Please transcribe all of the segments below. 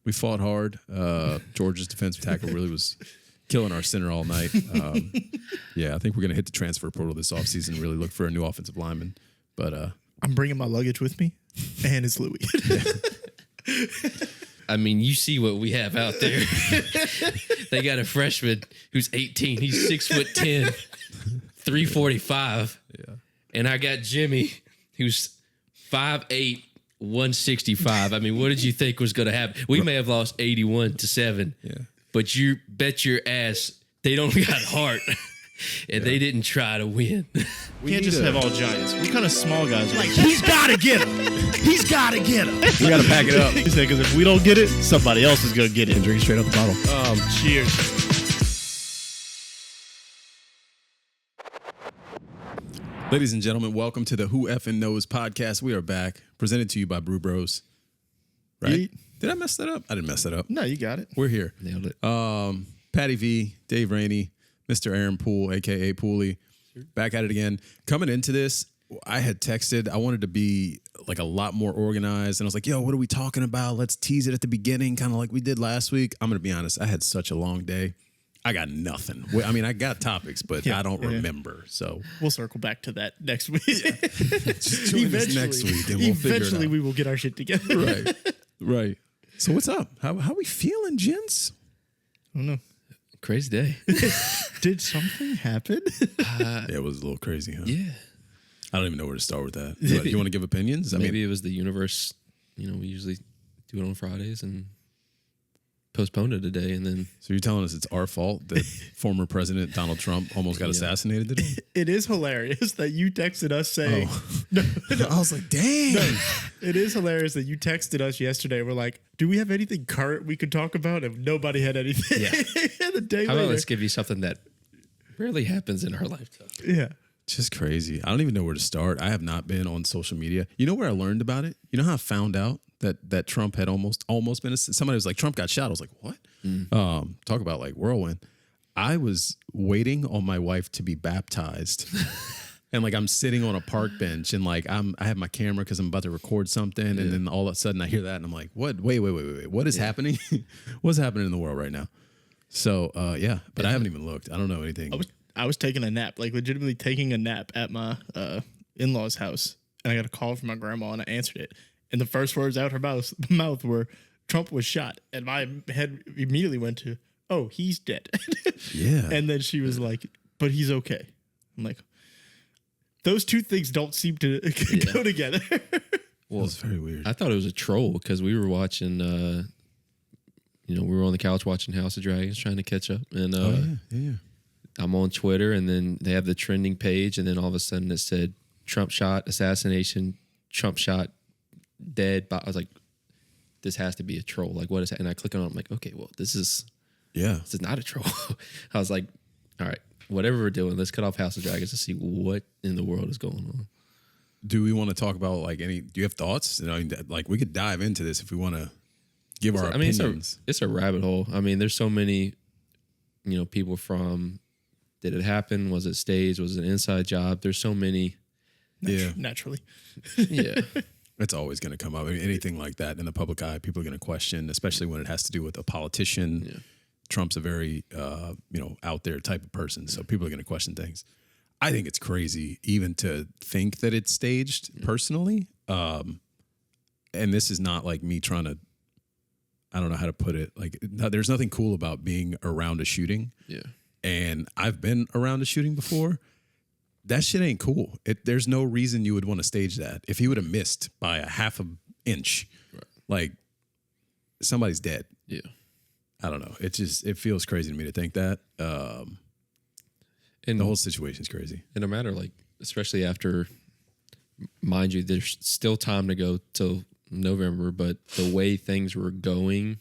We fought hard. Georgia's defensive tackle really was killing our center all night. Yeah, I think we're going to hit the transfer portal this offseason and really look for a new offensive lineman. But I'm bringing my luggage with me, and it's Louis. I mean, you see what we have out there. They got a freshman who's 18. He's 6'10", 345. Yeah. And I got Jimmy, who's 5'8", 165. I mean, what did you think was going to happen? We may have lost 81-7. Yeah. But you bet your ass they don't got heart. And they didn't try to win. We can't just have all giants. What kind of small guys are Like, he's got to get him. He's got to get him. We got to pack it up. He said, because if we don't get it, somebody else is going to get it. And drink straight out the bottle. Cheers. Ladies and gentlemen, welcome to the Who Effin' Knows podcast. We are back, presented to you by Brew Bros. Right? Did I mess that up? I didn't mess that up. No, you got it. We're here. Nailed it. Patty V, Dave Rainey, Mr. Aaron Poole, a.k.a. Pooley, back at it again. Coming into this, I had texted. I wanted to be like a lot more organized. And I was like, yo, what are we talking about? Let's tease it at the beginning, kind of like we did last week. I'm going to be honest. I had such a long day. I got nothing. I mean, I got topics, but I don't remember. So we'll circle back to that next week. just join us next week and we'll figure it out. Eventually, we will get our shit together. Right. So what's up? How we feeling, gents? I don't know. Crazy day. Did something happen? It was a little crazy, huh? Yeah. I don't even know where to start with that. You want to give opinions? Maybe it was the universe. You know, we usually do it on Fridays and postponed it today. And then. So you're telling us it's our fault that former President Donald Trump almost got assassinated today? It is hilarious that you texted us saying. No. I was like, dang. No, it is hilarious that you texted us yesterday. We're like, do we have anything current we could talk about? If nobody had anything. Yeah. The day How later. about let's give you something that rarely happens in our lifetime. Yeah. Just crazy. I don't even know where to start. I have not been on social media. You know where I learned about it? You know how I found out that Trump had almost been somebody was like, Trump got shot. I was like, what? Talk about like whirlwind. I was waiting on my wife to be baptized. And like I'm sitting on a park bench and like I have my camera because I'm about to record something, and then all of a sudden I hear that and I'm like, what? Wait. What is happening? What's happening in the world right now? So but I haven't even looked. I don't know anything. I was taking a nap, like legitimately taking a nap at my in-laws' house, and I got a call from my grandma, and I answered it. And the first words out her mouth were, "Trump was shot," and my head immediately went to, "Oh, he's dead." Yeah. And then she was like, "But he's okay." I'm like, those two things don't seem to go together. Well, it's very weird. I thought it was a troll because we were watching, we were on the couch watching House of Dragons trying to catch up. And yeah. I'm on Twitter, and then they have the trending page, and then all of a sudden it said Trump shot, assassination, Trump shot, dead. But I was like, this has to be a troll. Like, what is that? And I click on it. I'm like, okay, well, this is not a troll. I was like, all right, whatever we're doing, let's cut off House of Dragons to see what in the world is going on. Do we want to talk about like do you have thoughts? I mean, like we could dive into this if we want to give our opinions. It's a rabbit hole. I mean, there's so many, people from, did it happen? Was it staged? Was it an inside job? There's so many. Naturally. Yeah. It's always going to come up. I mean, anything like that in the public eye, people are going to question, especially when it has to do with a politician. Yeah. Trump's a very, out there type of person. So people are going to question things. I think it's crazy even to think that it's staged personally. And this is not like me trying to, I don't know how to put it. Like, there's nothing cool about being around a shooting. Yeah. And I've been around a shooting before. That shit ain't cool. There's no reason you would want to stage that. If he would have missed by a half an inch, like somebody's dead. Yeah. I don't know. It feels crazy to me to think that. And the whole situation's crazy. And no matter, like, especially after, mind you, there's still time to go till November, but the way things were going,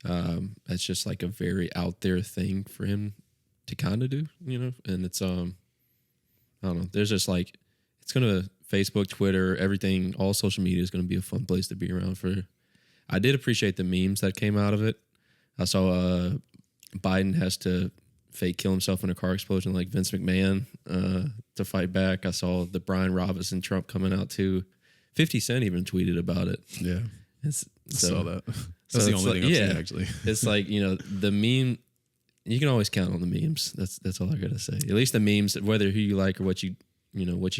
that's just like a very out there thing for him to kind of do, and it's, I don't know. There's just like, it's going to Facebook, Twitter, everything, all social media is going to be a fun place to be around for. I did appreciate the memes that came out of it. I saw Biden has to fake kill himself in a car explosion like Vince McMahon to fight back. I saw the Brian Robinson Trump coming out too. 50 Cent even tweeted about it. Yeah. I saw that. That's the it's only like, thing I've seen, actually. It's like, the meme, you can always count on the memes. That's all I gotta say. At least the memes, whether who you like or what you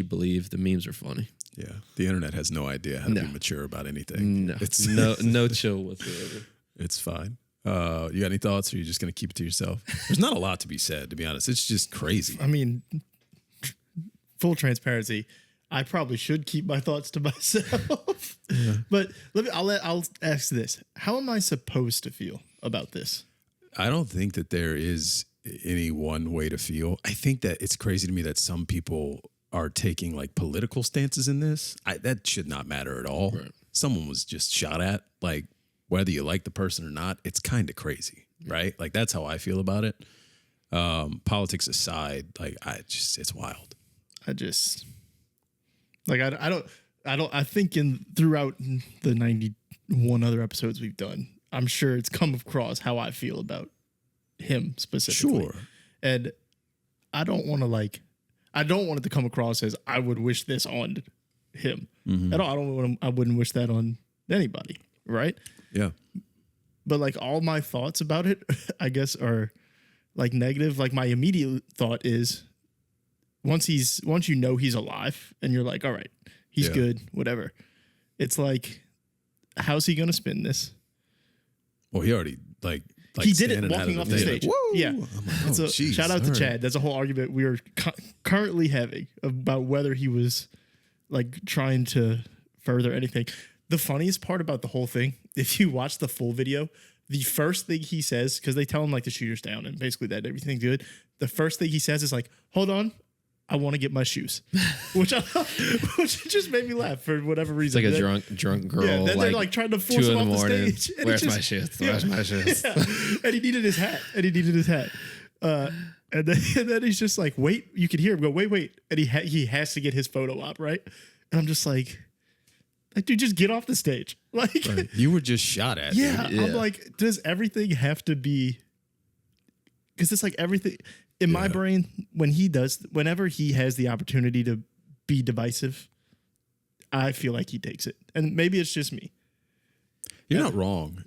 believe, the memes are funny. Yeah, the internet has no idea how to be mature about anything. No, It's no chill whatsoever. It's fine. You got any thoughts, or are you just gonna keep it to yourself? There's not a lot to be said, to be honest. It's just crazy. I mean, full transparency, I probably should keep my thoughts to myself. But I'll ask this: how am I supposed to feel about this? I don't think that there is any one way to feel. I think that it's crazy to me that some people are taking like political stances in this. That should not matter at all. Right. Someone was just shot at. Like, whether you like the person or not, it's kind of crazy, right? Like, that's how I feel about it. Politics aside, like, it's wild. I think throughout the 91 other episodes we've done, I'm sure it's come across how I feel about him specifically. Sure. And I don't want it to come across as I would wish this on him at all. I wouldn't wish that on anybody. Right. Yeah. But like, all my thoughts about it, I guess, are like negative. Like, my immediate thought is once you know he's alive and you're like, all right, he's good, whatever. It's like, how's he going to spin this? Well, he already like he did it walking off the stage. Like, woo! Yeah. I'm like, So geez, shout out to all right. Chad. That's a whole argument we are currently having about whether he was like trying to further anything. The funniest part about the whole thing, if you watch the full video, the first thing he says, because they tell him like the shooter's down and basically that everything's good. The first thing he says is like, hold on, I want to get my shoes, which just made me laugh for whatever reason. It's like a drunk girl. Yeah, then they're like trying to force 2 him in the off the morning. stage. And Where's it's my shoes? Where's my shoes? Yeah. And he needed his hat. And then he's just like, wait, you can hear him go, wait. And he has to get his photo op, right? And I'm just like, dude, just get off the stage. Like, Right. You were just shot at. yeah, dude. I'm like, does everything have to be? Because it's like everything in my brain, whenever he has the opportunity to be divisive, I feel like he takes it. And maybe it's just me. You're not wrong.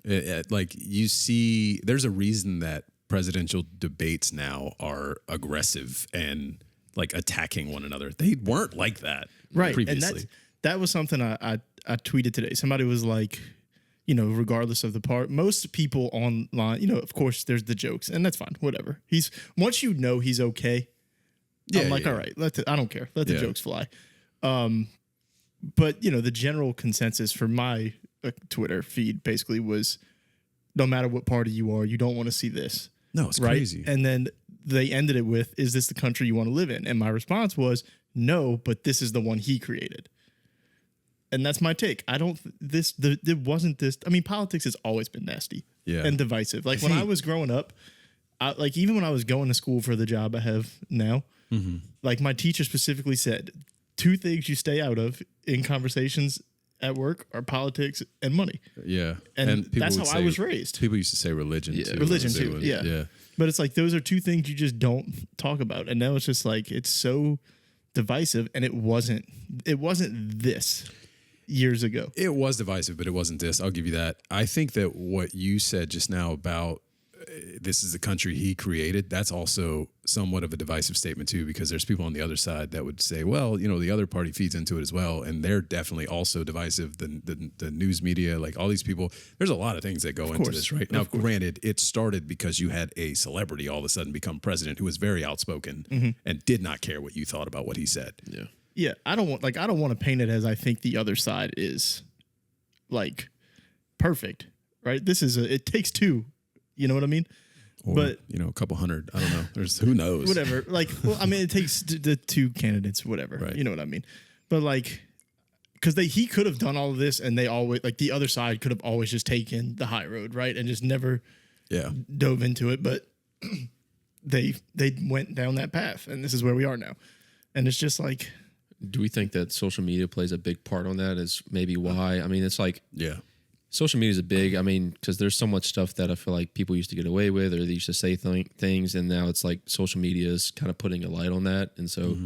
Like, you see, there's a reason that presidential debates now are aggressive and like attacking one another. They weren't like that previously. And that was something I tweeted today. Somebody was like, regardless of the part, most people online, of course there's the jokes, and that's fine, whatever. Once you know he's okay, I'm like, all right, I don't care. Let the jokes fly. But the general consensus for my Twitter feed basically was, no matter what party you are, you don't want to see this. No, it's right? crazy. And then they ended it with, is this the country you want to live in? And my response was, no, but this is the one he created. And that's my take. It wasn't this. I mean, politics has always been nasty and divisive. Like, when I was growing up, even when I was going to school for the job I have now, like, my teacher specifically said, 2 things you stay out of in conversations at work are politics and money. Yeah. And people that's would how I was raised. People used to say religion too. Religion They too. would- Yeah. But it's like, those are 2 things you just don't talk about. And now it's just like, it's so divisive, and it wasn't this years ago. It was divisive, but it wasn't this. I'll give you that. I think that what you said just now about this is the country he created, that's also somewhat of a divisive statement too, because there's people on the other side that would say, well, the other party feeds into it as well, and they're definitely also divisive. The news media, like, all these people, there's a lot of things that go into this, right? Now, granted, it started because you had a celebrity all of a sudden become president who was very outspoken and did not care what you thought about what he said. Yeah. Yeah, I don't want to paint it as I think the other side is like perfect, right? It takes 2, you know what I mean? Or, but a couple hundred, I don't know. Who knows? Whatever. Like, well, I mean, it takes the 2 candidates, whatever. Right. You know what I mean? But like, because he could have done all of this, and they always, like, the other side could have always just taken the high road, right, and just never dove into it. But they went down that path, and this is where we are now. And it's just like, Do we think that social media plays a big part on that? Is maybe why? I mean, it's like, social media is because there's so much stuff that I feel like people used to get away with, or they used to say things, and now it's like social media is kind of putting a light on that. And so,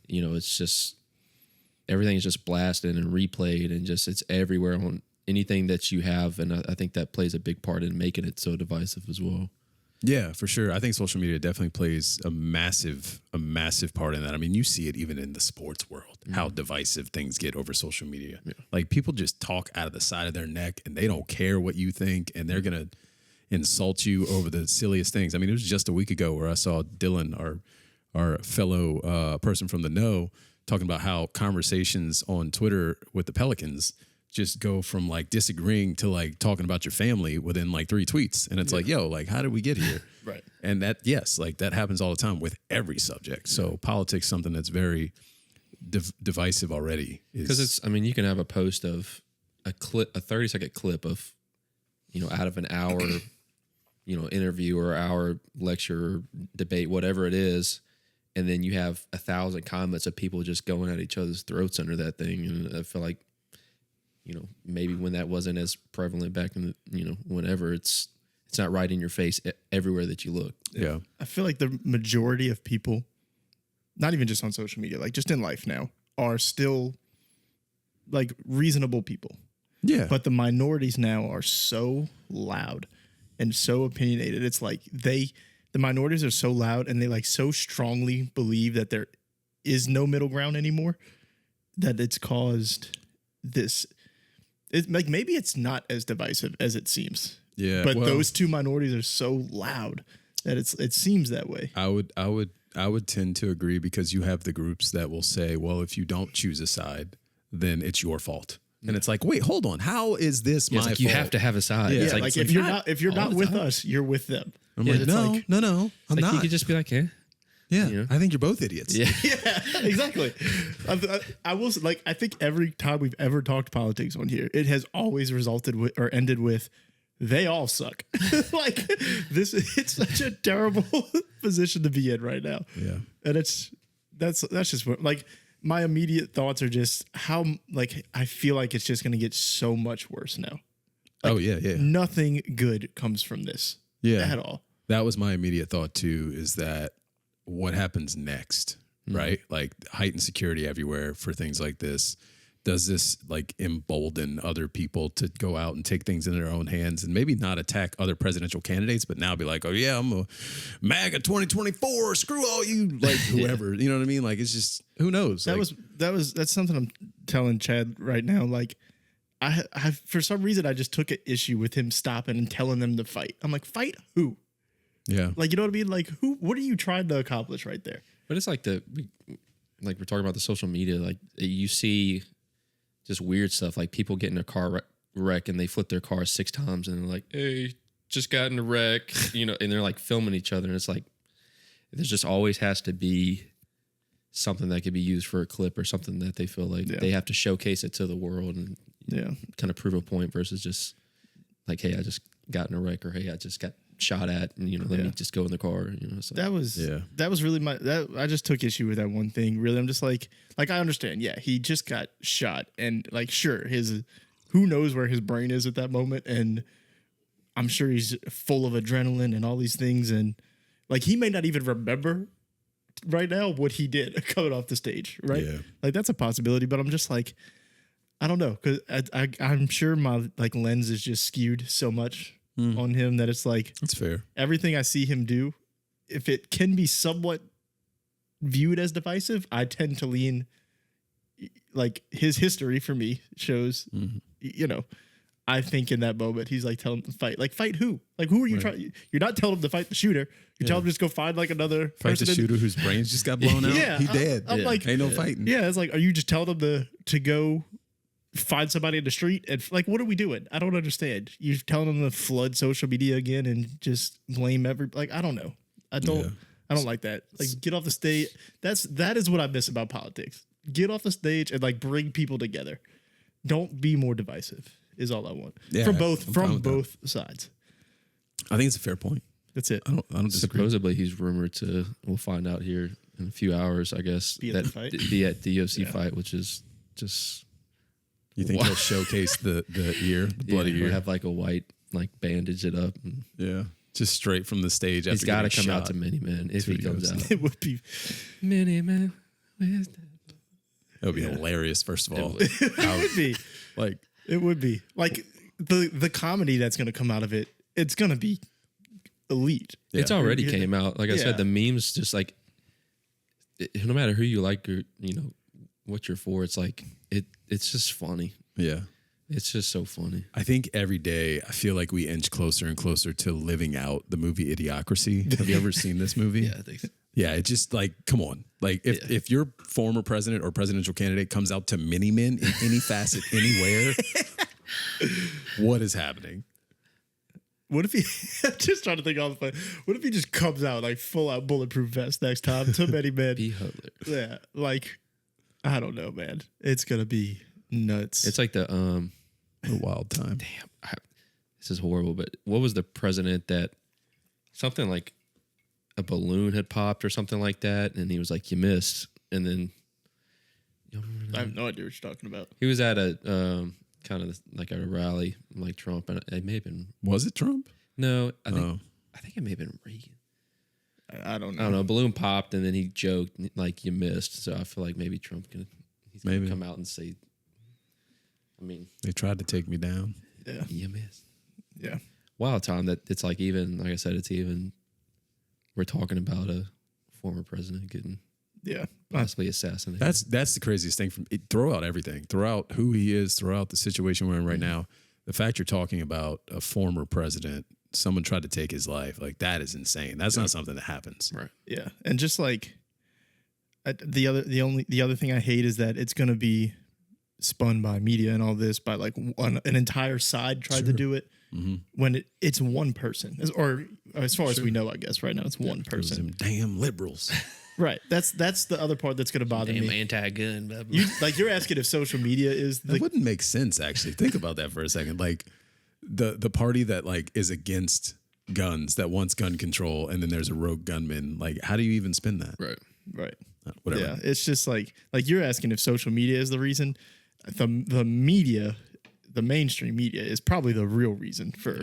it's just, everything is just blasted and replayed, and just, it's everywhere anything that you have, and I think that plays a big part in making it so divisive as well. Yeah, for sure. I think social media definitely plays a massive part in that. I mean, you see it even in the sports world, how divisive things get over social media. Yeah. Like people just talk out of the side of their neck and they don't care what you think and they're going to insult you over the silliest things. I mean, it was just a week ago where I saw Dylan, our fellow person from the know, talking about how conversations on Twitter with the Pelicans just go from like disagreeing to like talking about your family within like 3 tweets. And it's like, yo, like, how did we get here? Right. And that, yes, like that happens all the time with every subject. So politics, something that's very divisive already. Because it's, I mean, you can have a post of a 30-second clip of, out of an hour, interview or hour lecture or debate, whatever it is. And then you have 1,000 comments of people just going at each other's throats under that thing. And I feel like, maybe when that wasn't as prevalent back in the, whenever it's not right in your face everywhere that you look. Yeah. I feel like the majority of people, not even just on social media, like just in life now, are still like reasonable people. Yeah. But the minorities now are so loud and so opinionated. It's like the minorities are so loud and they like so strongly believe that there is no middle ground anymore that it's caused this. It's like maybe it's not as divisive as it seems. Yeah. But those two minorities are so loud that it seems that way. I would tend to agree because you have the groups that will say, well, if you don't choose a side, then it's your fault. And it's like, wait, hold on. How is this my fault? You have to have a side. Yeah. It's Like if you're not with us, you're with them. I'm like, no, I'm not. You could just be like, yeah, I think you're both idiots. Yeah. Yeah, exactly. I will like. I think every time we've ever talked politics on here, it has always resulted with or ended with, they all suck. Like this, it's such a terrible position to be in right now. Yeah, and that's just what, like my immediate thoughts are just how like I feel like it's just going to get so much worse now. Like, yeah. Nothing good comes from this. Yeah, at all. That was my immediate thought too. Is that what happens next, right? Like heightened security everywhere for things like this. Does this like embolden other people to go out and take things in their own hands and maybe not attack other presidential candidates, but now be like, oh yeah, I'm a MAGA 2024, screw all you, like whoever, you know what I mean? Like, it's just, who knows? That's something I'm telling Chad right now. Like I for some reason, I just took an issue with him stopping and telling them to fight. I'm like, fight who? Yeah. Like, you know what I mean? Like, what are you trying to accomplish right there? But it's like we're talking about the social media, like you see just weird stuff, like people get in a car wreck and they flip their car 6 times and they're like, hey, just got in a wreck, and they're like filming each other. And it's like, there's just always has to be something that could be used for a clip or something that they feel like they have to showcase it to the world and kind of prove a point versus just like, hey, I just got in a wreck, or hey, I just got shot at, and let me just go in the car. So. That was really I just took issue with that one thing. Really, I'm just like I understand. Yeah, he just got shot, and like sure, who knows where his brain is at that moment, and I'm sure he's full of adrenaline and all these things, and like he may not even remember right now what he did coming off the stage, right? Yeah. Like that's a possibility, but I'm just like, I don't know, because I'm sure my like lens is just skewed so much on him that it's like, that's fair. Everything I see him do, if it can be somewhat viewed as divisive, I tend to lean, like his history for me shows, I think in that moment he's like telling him to fight. Like fight who? Like who are you trying? You're not telling him to fight the shooter. You're telling him to just go find like another fight person the shooter whose brains just got blown out. Yeah, he dead. I'm like, ain't no fighting. Yeah, it's like, are you just telling him to go find somebody in the street? And like, what are we doing? I don't understand. You're telling them to flood social media again and just blame like, I don't know. I don't like that. Like, get off the stage. That is what I miss about politics. Get off the stage and like bring people together. Don't be more divisive is all I want. Yeah, from both sides. I think it's a fair point. That's it. I don't disagree. Supposedly he's rumored to, we'll find out here in a few hours, I guess, be at the fight. Be at the UFC fight, which is just. You think he'll showcase the ear, the bloody ear? He'll have like a white, like bandage it up. And just straight from the stage. He's got to come out to Mini Man if he comes out. It would be Mini Man. That would be hilarious. First of all, it would be like It would be like the comedy that's going to come out of it. It's going to be elite. It's already came out. Like I said, Yeah. the memes just like no matter who you like or what you're for, it's like it's just funny. Yeah. It's just so funny. I think every day I feel like we inch closer and closer to living out the movie Idiocracy. Have you ever seen this movie? I think so. Yeah, it's just like, come on. Like if your former president or presidential candidate comes out to mini men in any facet anywhere, what is happening? What if he? I'm just trying to think off the play. What if he just comes out like full out bulletproof vest next time to many men? Be hilarious. Yeah, like I don't know, man. It's gonna be nuts. It's like the A wild time. this is horrible, but what was the president that something like a balloon had popped or something like that, and he was like, "You missed," and then I have no idea what you're talking about. he was at a kind of like a rally like Trump, and it may have been Was it Trump? no, I think it may have been Reagan. I don't know. I don't know. A balloon popped, and then he joked like, "You missed." So I feel like maybe Trump he's gonna Maybe. come out and say, I mean, They tried to take me down. Yeah, you missed. yeah. Wild time that it's like even like I said, it's even we're talking about a former president getting Yeah. possibly assassinated. That's the craziest thing from it. Throw out everything. Throw out who he is. Throw out the situation we're in right now. The fact you're talking about a former president, someone tried to take his life, like that is insane. That's not something that happens. right. Yeah. And just like the other thing I hate is that it's going to be spun by media and all this by like an entire side tried to do it when it's one person, or as far as we know, I guess right now it's one It was person. them damn liberals. Right. That's the other part that's going to bother me. anti-gun. Blah, blah. You're asking if social media is That wouldn't make sense, actually. Think about that for a second. Like the party that like is against guns, that wants gun control, and then there's a rogue gunman. Like, how do you even spin that? Right. right. Whatever. Yeah, it's just like you're asking if social media is the reason. The media, the mainstream media, is probably the real reason for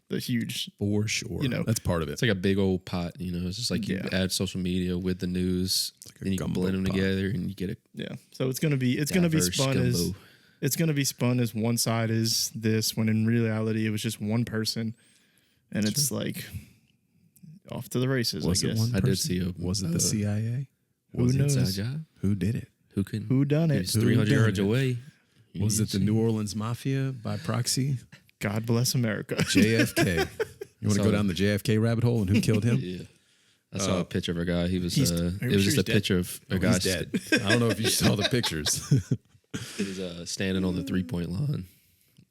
the huge. For sure. That's part of it. It's like a big old pot, It's just like you Yeah. add social media with the news, a and you can gumbo blend them pot. together, and you get a Yeah, so it's gonna be diverse spun as gumbo. it's gonna be spun as one side is this, when in reality it was just one person, and it's like off to the races. Was I it guess. one I did person? see a Was it the CIA? Who was it knows? inside job. Who did it? Who can? Who done it? He's 300 done yards it? away. Was it the New Orleans Mafia by proxy? God bless America. JFK. You want to go down the JFK rabbit hole and who killed him? Yeah. I saw a picture of a guy. He was. He's- It are you was sure just he's a dead? picture of a guy. He's dead. I don't know if you saw the pictures. He was standing on the 3-point line,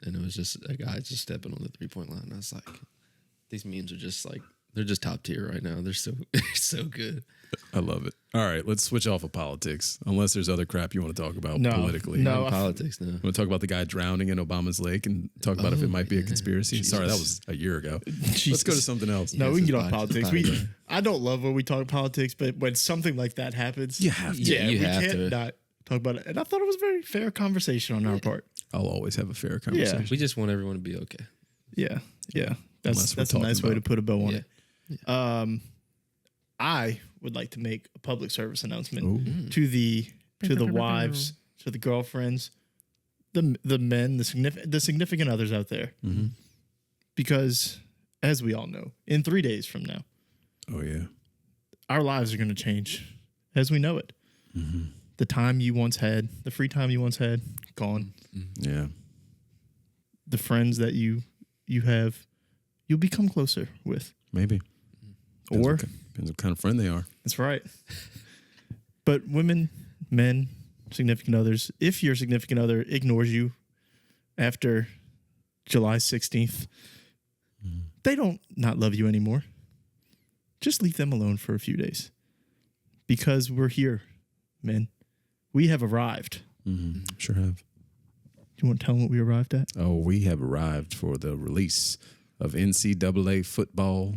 and it was just a guy just stepping on the 3-point line. And I was like, these memes are just like they're just top tier right now. They're so good. I love it. All right, let's switch off of politics. Unless there's other crap you want to talk about No, politically. no. In politics now. Want to talk about the guy drowning in Obama's lake and talk about if it might be a conspiracy? Sorry, that was a year ago. Let's go to something else. No, Yeah, we can it's get a off pod- politics. it's a pod- I don't love when we talk politics, but when something like that happens, You have to. Yeah, you we have can't to. not talk about it. And I thought it was a very fair conversation on our part. I'll always have a fair conversation. We just want everyone to be okay. Yeah, yeah. Unless That's we're a nice talking way to about- put a bow on Yeah. it. I would like to make a public service announcement Ooh. to the wives, to the girlfriends, the men, the significant others out there, because as we all know, in 3 days from now, Oh, yeah. our lives are going to change as we know it. The time you once had, the free time you once had, gone. Yeah. The friends that you have, you'll become closer with. Maybe. Or Depends what kind of friend they are. that's right. But women, men, significant others, if your significant other ignores you after July 16th, they don't not love you anymore. Just leave them alone for a few days. Because we're here, men. We have arrived. Sure have. Do you want to tell them what we arrived at? Oh, we have arrived for the release of NCAA football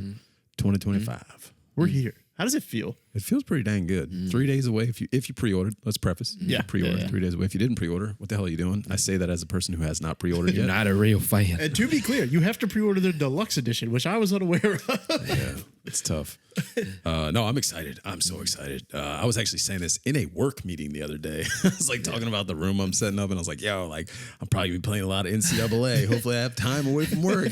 2025. We're here. How does it feel? It feels pretty dang good. 3 days away if you pre-ordered. Let's preface. Yeah. Pre-ordered. Yeah. 3 days away. If you didn't pre-order, what the hell are you doing? I say that as a person who has not pre-ordered yet. Not a real fan. And to be clear, you have to pre-order the deluxe edition, which I was unaware of. Yeah. It's tough. No, I'm excited. I'm so excited. I was actually saying this in a work meeting the other day. I was like talking about the room I'm setting up, and I was like, yo, like I'm probably gonna be playing a lot of NCAA. Hopefully I have time away from work.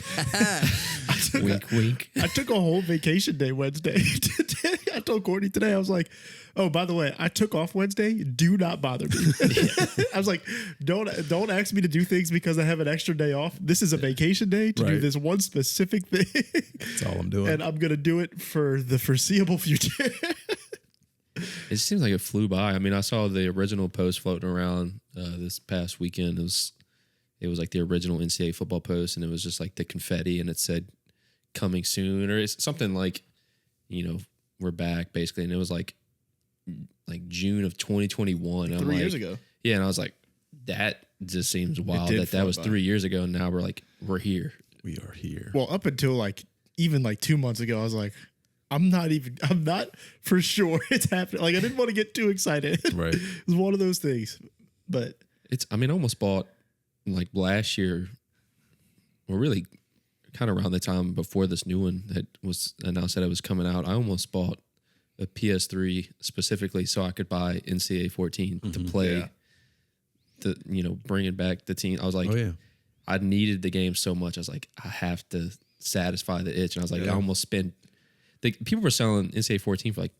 Wink, wink. I took a whole vacation day Wednesday. I told Courtney today, I was like, oh, by the way, I took off Wednesday. Do not bother me. I was like, don't ask me to do things because I have an extra day off. This is a vacation day to do Right. this one specific thing. That's all I'm doing. And I'm going to do it for the foreseeable future. It seems like it flew by. I mean, I saw the original post floating around this past weekend. It was like the original NCAA football post, and it was just like the confetti, and it said "coming soon" or it's something like, we're back basically, and it was like June of 2021. I'm 3 years ago. Yeah, and I was like, that just seems wild did that fly was by. 3 years ago, and now we're here. We are here. Well, up until even 2 months ago, I was like, I'm not for sure it's happening. Like, I didn't want to get too excited. Right. It was one of those things. But I almost bought like last year, or really kind of around the time before this new one that was announced that it was coming out. I almost bought a PS3 specifically so I could buy NCAA 14 to play. Yeah. Bringing back the team. I was like, Oh yeah. I needed the game so much. I was like, I have to satisfy the itch. And I was like, I almost spent. People were selling NCAA 14 for like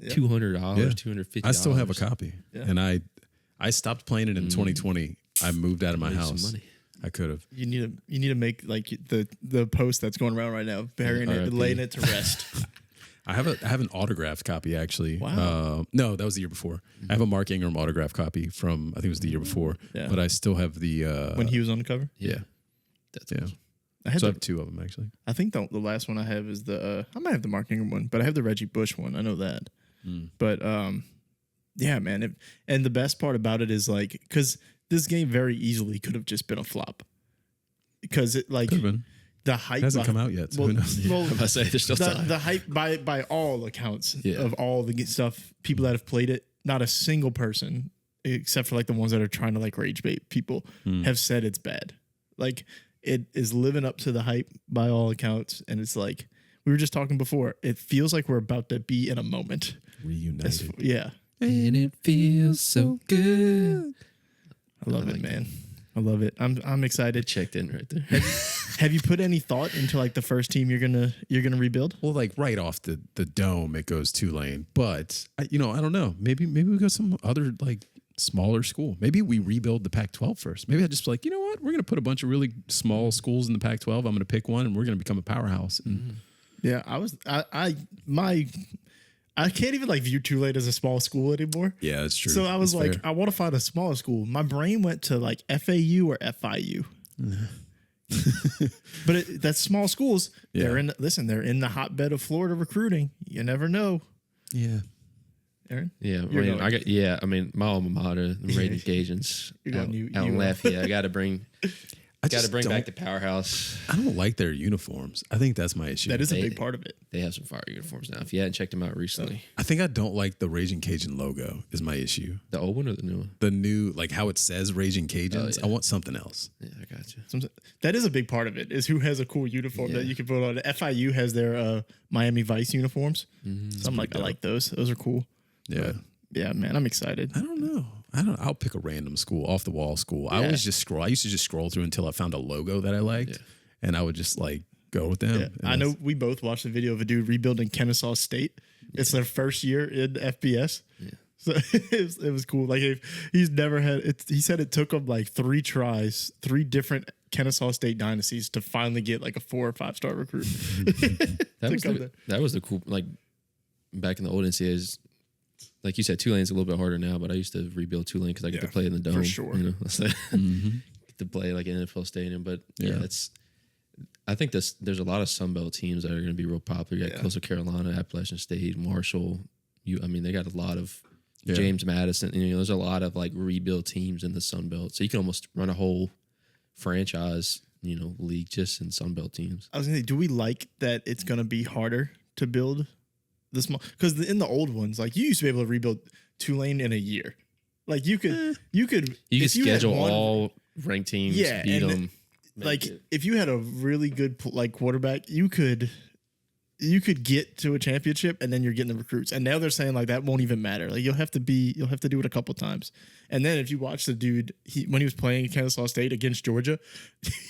$200, Yeah. $250. I still have a copy, Yeah. and I stopped playing it in 2020. I moved out of my Save some house. money. I could have. You need to make the post that's going around right now, burying it, RIP. laying it to rest. I have an autographed copy actually. Wow. No, that was the year before. I have a Mark Ingram autographed copy from I think it was the year before. Yeah. But I still have the When he was on the cover. yeah. That's Yeah. awesome. I had So I the, have two of them actually. I think the last one I have is I might have the Mark Ingram one, but I have the Reggie Bush one. I know that. But yeah, man. And the best part about it is because this game very easily could have just been a flop. Because it Could have been. the hype It hasn't behi- come out yet. So Well, who knows? well, I was about to say, there's still time. the hype by all accounts Yeah. of all the stuff, people that have played it, not a single person except for the ones that are trying to rage bait people have said it's bad. It is living up to the hype by all accounts, and it's we were just talking before. It feels like we're about to be in a moment. Reunited. Yeah, And it feels so good. I love it, man. I love it. I'm excited. Checked in right there. Have you put any thought into the first team you're gonna rebuild? Well, right off the dome, it goes Tulane. But I don't know. Maybe we go some other smaller school. Maybe we rebuild the Pac-12 first. Maybe I just you know what? We're gonna put a bunch of really small schools in the Pac-12. I'm gonna pick one, and we're gonna become a powerhouse. And Yeah, I can't even view Tulane as a small school anymore. yeah, that's true. So I was That's fair. I want to find a smaller school. My brain went to FAU or FIU. But that's small schools. Yeah. They're in the hotbed of Florida recruiting. You never know. yeah. Aaron? Yeah, You're going. my alma mater, the Raging Cajuns, You're out, going out in Lafayette. I got to bring just back don't- the powerhouse. I don't like their uniforms. I think that's my issue. That is a They- big part of it. They have some fire uniforms now. If you hadn't checked them out recently, I think I don't like the Raging Cajun logo. Is my issue. the old one or the new one? The new how it says Raging Cajuns. yeah. I want something else. Yeah, I got you. That is a big part of it. Is who has a cool uniform that Yeah. you can put on. FIU has their Miami Vice uniforms. So I'm I like those. Those are cool. Yeah. But, yeah, man, I'm excited. I don't know. I'll pick a random school, off the wall school. I always just scroll. I used to just scroll through until I found a logo that I liked, and I would just go with them. Yeah. And I know we both watched the video of a dude rebuilding Kennesaw State. It's their first year in FBS. Yeah. So it was cool. He's never had it. He said it took him 3 tries, 3 different Kennesaw State dynasties to finally get a 4 or 5 star recruit. That was the cool, back in the old NCAAs. Like you said, Tulane's a little bit harder now, but I used to rebuild Tulane because I get to play in the dome. for sure. Get to play in an NFL stadium. But yeah, I think there's a lot of Sunbelt teams that are going to be real popular. You got Coastal Carolina, Appalachian State, Marshall. They got a lot of James Madison. There's a lot of rebuild teams in the Sunbelt. So you can almost run a whole franchise, league just in Sunbelt teams. I was gonna say, do we like that it's gonna be harder to build the small? Because in the old ones, you used to be able to rebuild Tulane in a year. You could You can schedule all ranked teams, beat and them. if you had a really good quarterback, you could you could get to a championship and then you're getting the recruits. And now they're saying like that won't even matter. Like you'll have to do it a couple times. And then if you watch the dude, when he was playing Kennesaw State against Georgia,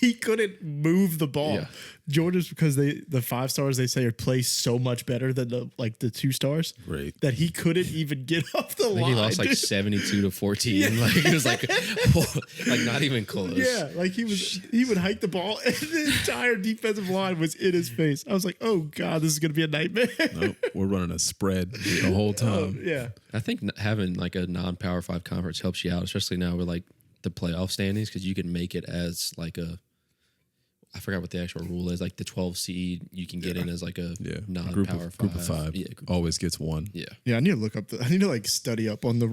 he couldn't move the ball. Yeah. Georgia's because the 5 stars they say are play so much better than the 2 stars. Right. That he couldn't even get off the I think line. he lost like 72-14. Like it was like not even close. Yeah, like he would hike the ball and the entire defensive line was in his face. I was like, oh God, this is gonna be a nightmare. Nope, we're running a spread the whole time. Yeah. I think having like a non-Power 5 conference helps you out, especially now with like the playoff standings, because you can make it as like I forgot what the actual rule is, like the 12 seed you can get in as like a non-Power 5. Group of 5 always gets one. Yeah. Yeah, I need to look up. I need to like study up on the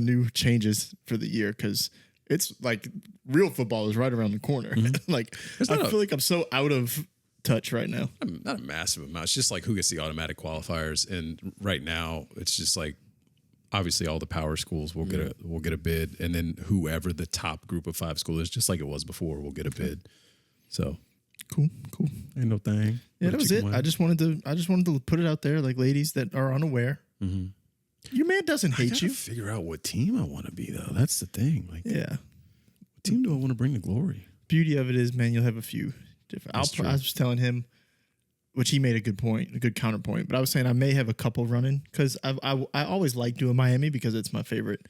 new changes for the year because it's like real football is right around the corner. Like I feel like I'm so out of touch right now. Not a massive amount. It's just like who gets the automatic qualifiers, and right now it's just like obviously all the power schools will get a bid, and then whoever the top group of 5 school is, just like it was before, will get a bid. So cool. ain't no thing. Yeah, that was it. I just wanted to put it out there, like ladies that are unaware. Your man doesn't hate you. Figure out what team I want to be though. That's the thing. Like, Yeah. what team do I want to bring to glory? Beauty of it is, man, you'll have a few different. I was telling him, which he made a good point, a good counterpoint. But I was saying I may have a couple running because I always like doing Miami because it's my favorite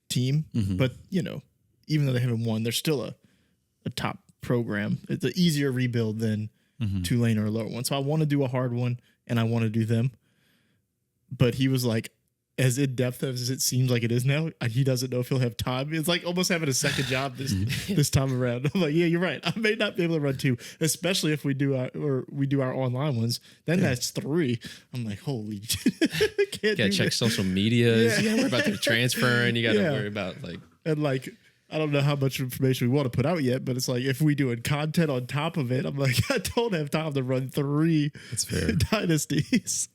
team. But even though they haven't won, they're still a top program. It's an easier rebuild than Tulane or a lower one. So I want to do a hard one and I want to do them. But he was like, as in depth as it seems like it is now, he doesn't know if he'll have time. It's like almost having a second job this time around. I'm like, yeah, you're right. I may not be able to run 2, especially if we do our online ones. Then that's 3. I'm like, holy, can't You gotta check that. social media. You gotta worry about their transferring. You gotta worry about like And like, I don't know how much information we want to put out yet, but it's like if we doing content on top of it, I'm like, I don't have time to run 3 That's fair. dynasties.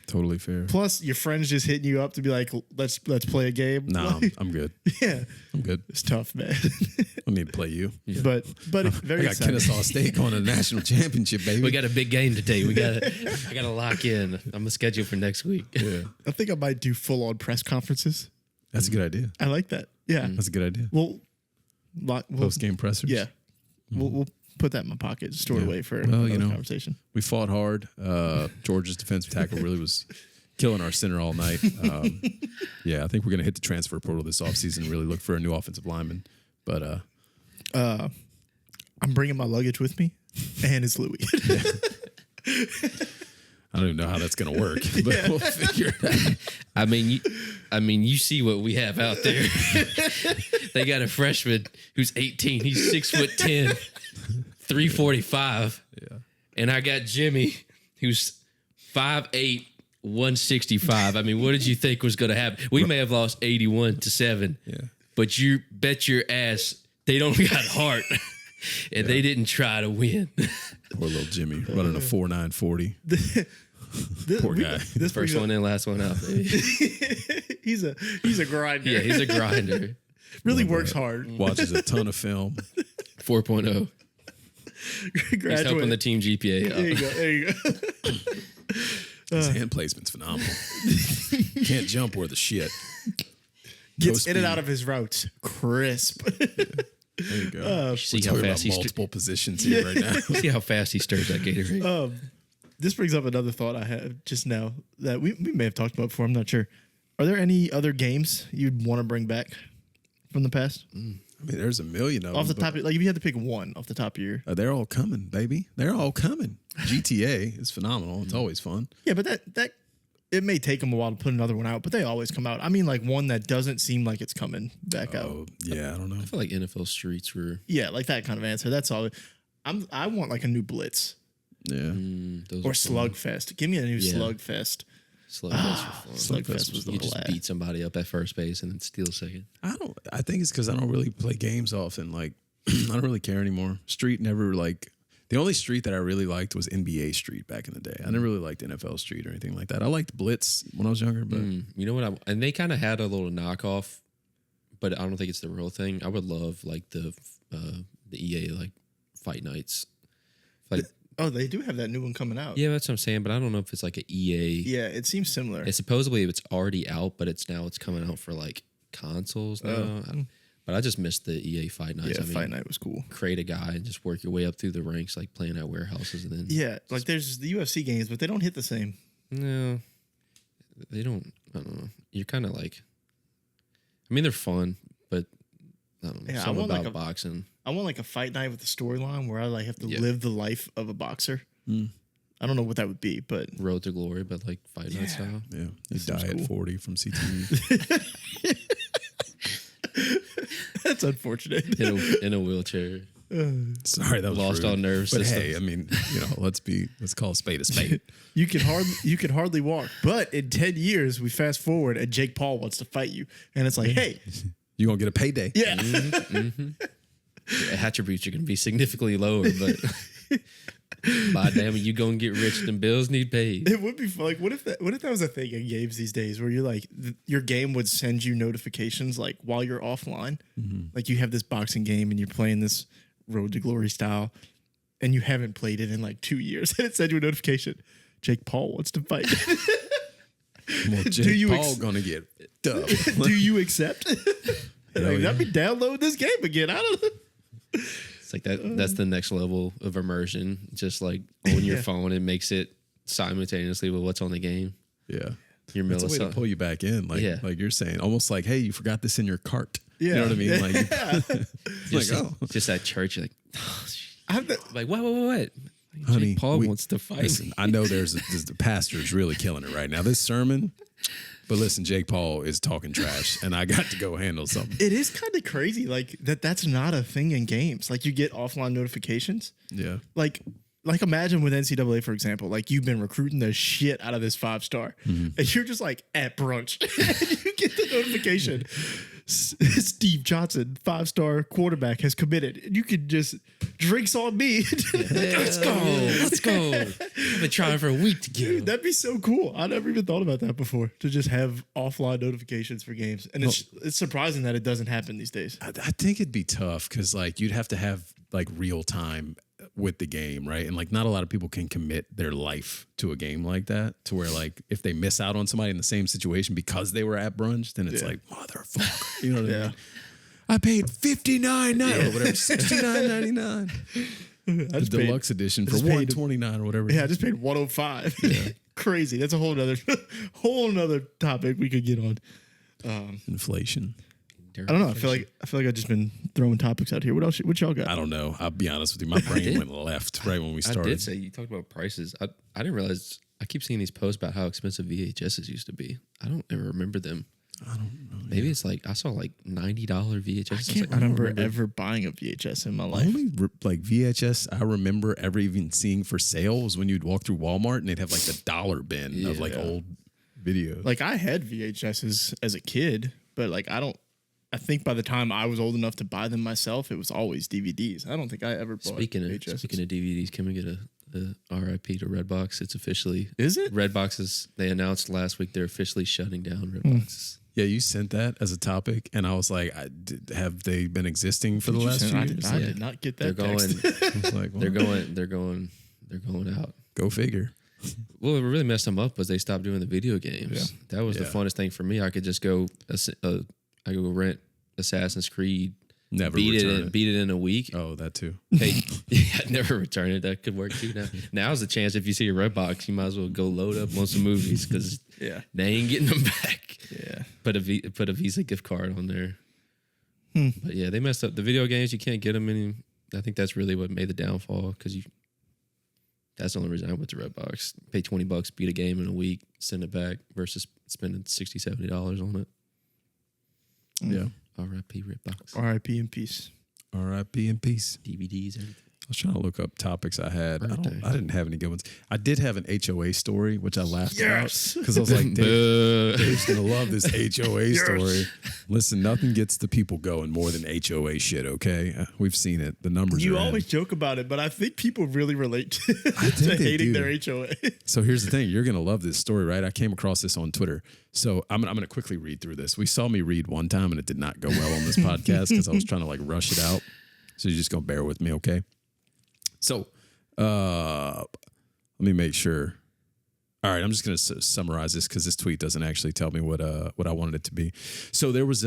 Totally fair. Plus, your friends just hitting you up to be like, let's play a game. No, Like, I'm good. yeah, I'm good. it's tough, man. I need to play you. But very I got exciting. Kennesaw State going to the national championship, baby. we got a big game today. I gotta lock in. I'm gonna schedule for next week. Yeah, I think I might do full on press conferences. that's a good idea. I like that. Yeah. That's a good idea. We'll Post game pressers. Yeah. We'll put that in my pocket, store it away for Well, another conversation. We fought hard. Georgia's defensive tackle really was killing our center all night. Yeah, I think we're going to hit the transfer portal this offseason and really look for a new offensive lineman. But I'm bringing my luggage with me, and it's Louis. I don't even know how that's going to work, but we'll figure it out. I mean, you see what we have out there. They got a freshman who's 18. He's 6'10", 345. Yeah. And I got Jimmy, who's 5'8", 165. I mean, what did you think was going to happen? We may have lost 81-7. Yeah. But you bet your ass they don't got heart, and they didn't try to win. Poor little Jimmy running a 4.9 40. Poor guy. This First one in, last one out, baby. he's a grinder. Yeah, he's a grinder. Really works hard. Watches a ton of film. 4.0. He's Graduate. helping the team GPA There you up. go. There you go. His hand placement's phenomenal. Can't jump worth a shit. Gets No in and speed. out of his routes. Crisp. There you go. See We're how talking fast about he multiple positions here right now. See how fast he stirs that Gatorade. This brings up another thought I had just now that we may have talked about before. I'm not sure. Are there any other games you'd want to bring back from the past? I mean, there's a million of Off the them. top, like if you had to pick one off the top of your. They're all coming, baby. They're all coming. GTA is phenomenal. It's always fun. Yeah, but that it may take them a while to put another one out, but they always come out. I mean, like one that doesn't seem like it's coming back out. Oh, yeah, I don't know. I feel like NFL Streets were Yeah, like that kind of answer. That's all. I want like a new Blitz Yeah. those or were fun. Slugfest. Give me a new Yeah. Slugfest. Slugfest were fun. Slugfest was the You just blast. beat somebody up at first base and then steal second. I think it's because I don't really play games often. Like, I don't really care anymore. Street never like. The only Street that I really liked was NBA Street back in the day. I never really liked NFL Street or anything like that. I liked Blitz when I was younger, but You know what? And they kind of had a little knockoff, but I don't think it's the real thing. I would love like the EA like fight nights. Like Oh, they do have that new one coming out. Yeah, that's what I'm saying, but I don't know if it's like an EA. Yeah, it seems similar. It's supposedly it's already out, but it's coming out for like consoles now. But I just missed the EA Fight Nights. Yeah, Fight Night was cool. Create a guy and just work your way up through the ranks, like playing at warehouses, and then Yeah, like there's the UFC games, but they don't hit the same. no, they don't. I don't know. You're kind of like, I mean, they're fun, but I don't know. Yeah, I Something want about like boxing. I want like a Fight Night with a storyline where I like have to live the life of a boxer. I don't know what that would be, but Road to Glory, but like Fight Night style. Yeah, you die cool. at 40 from CTE. that's unfortunate. In a wheelchair. Sorry, that was Lost rude. all nerve But systems. hey, I mean, let's call a spade a spade. You can hardly walk. But in 10 years, we fast forward and Jake Paul wants to fight you, and it's like, hey, You gonna get a payday? yeah, Attributes are going to be significantly lower, but by damn it, you going to get rich. Them bills need paid. it would be fun. Like, what if that was a thing in games these days, where you're like, your game would send you notifications like while you're offline, like you have this boxing game and you're playing this Road to Glory style, and you haven't played it in like 2 years, and it sends you a notification. Jake Paul wants to fight. Well, Do Jake you Paul gonna get dubbed. Do you accept? Like, yeah. let me download this game again. I don't know. It's like that. That's the next level of immersion. Just like on your phone, it makes it simultaneously with what's on the game. Yeah, Your it's a way to millisecond. pull you back in, like you're saying, almost like, hey, you forgot this in your cart. Yeah. You know what I mean? Like, Just, like, oh, just at church, you're like, oh, I have to, like what? honey, Paul wants to fight. Listen, I know the pastor's really killing it right now. This sermon, but listen, Jake Paul is talking trash, and I got to go handle something. it is kind of crazy, like that's not a thing in games. Like you get offline notifications. Yeah, Like imagine with NCAA, for example, like you've been recruiting the shit out of this 5-star, and you're just like at brunch, and you get the notification. Steve Johnson, 5-star quarterback, has committed. And you could just drinks on me. Let's go. I've been trying for a week to get Dude, him. that'd be so cool. I never even thought about that before. To just have offline notifications for games, and it's surprising that it doesn't happen these days. I think it'd be tough because like you'd have to have like real time with the game, right? And like not a lot of people can commit their life to a game like that, to where like if they miss out on somebody in the same situation because they were at brunch, then it's like motherfucker. You know what I mean? I paid $59.99 or whatever, $69.99. The deluxe edition for $129 or whatever. Yeah, I just paid $105. Yeah. Crazy. That's a whole nother topic we could get on. Inflation. I don't know. I feel like I've just been throwing topics out here. What else? What y'all got? I don't know. I'll be honest with you. My brain went left right when we started. I did say you talked about prices. I didn't realize. I keep seeing these posts about how expensive VHSs used to be. I don't ever remember them. I don't know. Maybe it's like I saw like $90 VHS. I can't remember ever buying a VHS in my life. Only like VHS I remember ever even seeing for sale was when you'd walk through Walmart and they'd have like the dollar bin of like old videos. Like I had VHSs as a kid, but like I think by the time I was old enough to buy them myself, it was always DVDs. I don't think I ever bought VHS. Speaking of DVDs, can we get a RIP to Redbox? It's officially Is it? Redboxes? They announced last week they're officially shutting down Redboxes. Yeah, you sent that as a topic, and I was like, have they been existing for the last few years? I did not get that. They're text. going. I was like, well, They're going out. go figure. Well, what really messed them up was they stopped doing the video games. That was the funnest thing for me. I could just go. I go rent Assassin's Creed. Never beat return it. Beat it in a week. Oh, that too. Hey, yeah, never return it. That could work too. Now's the chance. If you see a Redbox, you might as well go load up on some movies because they ain't getting them back. Yeah, put a Visa gift card on there. But yeah, they messed up the video games. You can't get them any. I think that's really what made the downfall because that's the only reason I went to Redbox. Pay $20, beat a game in a week, send it back versus spending $60, $70 on it. Yeah. R.I.P. Redbox. R.I.P. in peace. R.I.P. in peace. DVDs, everything. I was trying to look up topics I had. I didn't have any good ones. I did have an HOA story, which I laughed about because I was like, Dave's going to love this HOA story. Listen, nothing gets the people going more than HOA shit, okay? We've seen it. The numbers You are always in. joke about it, but I think people really relate to they hating do. their HOA. So here's the thing. You're going to love this story, right? I came across this on Twitter. So I'm going to quickly read through this. We saw me read one time, and it did not go well on this podcast because I was trying to like rush it out. So you're just going to bear with me, okay? So Let me make sure. All right, I'm just going to summarize this because this tweet doesn't actually tell me what I wanted it to be. So there's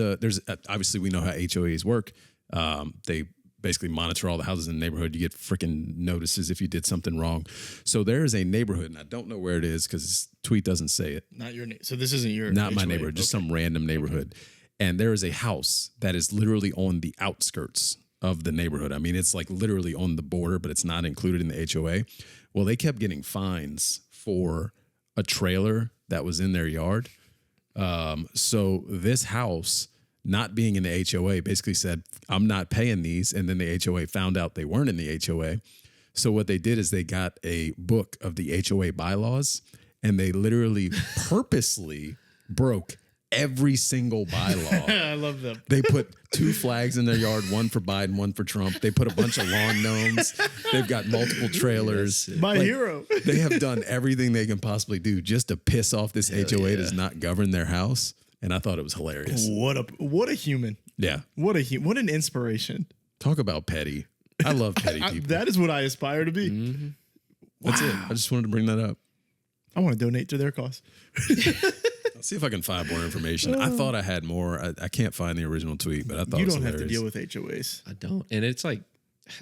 obviously we know how HOAs work. They basically monitor all the houses in the neighborhood. You get freaking notices if you did something wrong. So there is a neighborhood, and I don't know where it is because this tweet doesn't say it. Not your name. So this isn't your Not my HOA. neighborhood, just some random neighborhood. And there is a house that is literally on the outskirts of the neighborhood. I mean, it's like literally on the border, but it's not included in the HOA. Well, they kept getting fines for a trailer that was in their yard. So this house, not being in the HOA, basically said, I'm not paying these. And then the HOA found out they weren't in the HOA. So what they did is they got a book of the HOA bylaws, and they literally purposely broke every single bylaw. I love them. They put 2 flags in their yard, one for Biden, one for Trump. They put a bunch of lawn gnomes. They've got multiple trailers. My hero. They have done everything they can possibly do just to piss off this HOA does not govern their house. And I thought it was hilarious. What a human. Yeah. What an inspiration. Talk about petty. I love petty people. That is what I aspire to be. Mm-hmm. That's it. I just wanted to bring that up. I want to donate to their cause. I'll see if I can find more information. I thought I had more. I can't find the original tweet, but I thought You it was don't have to hilarious. deal with HOAs. I don't. And it's like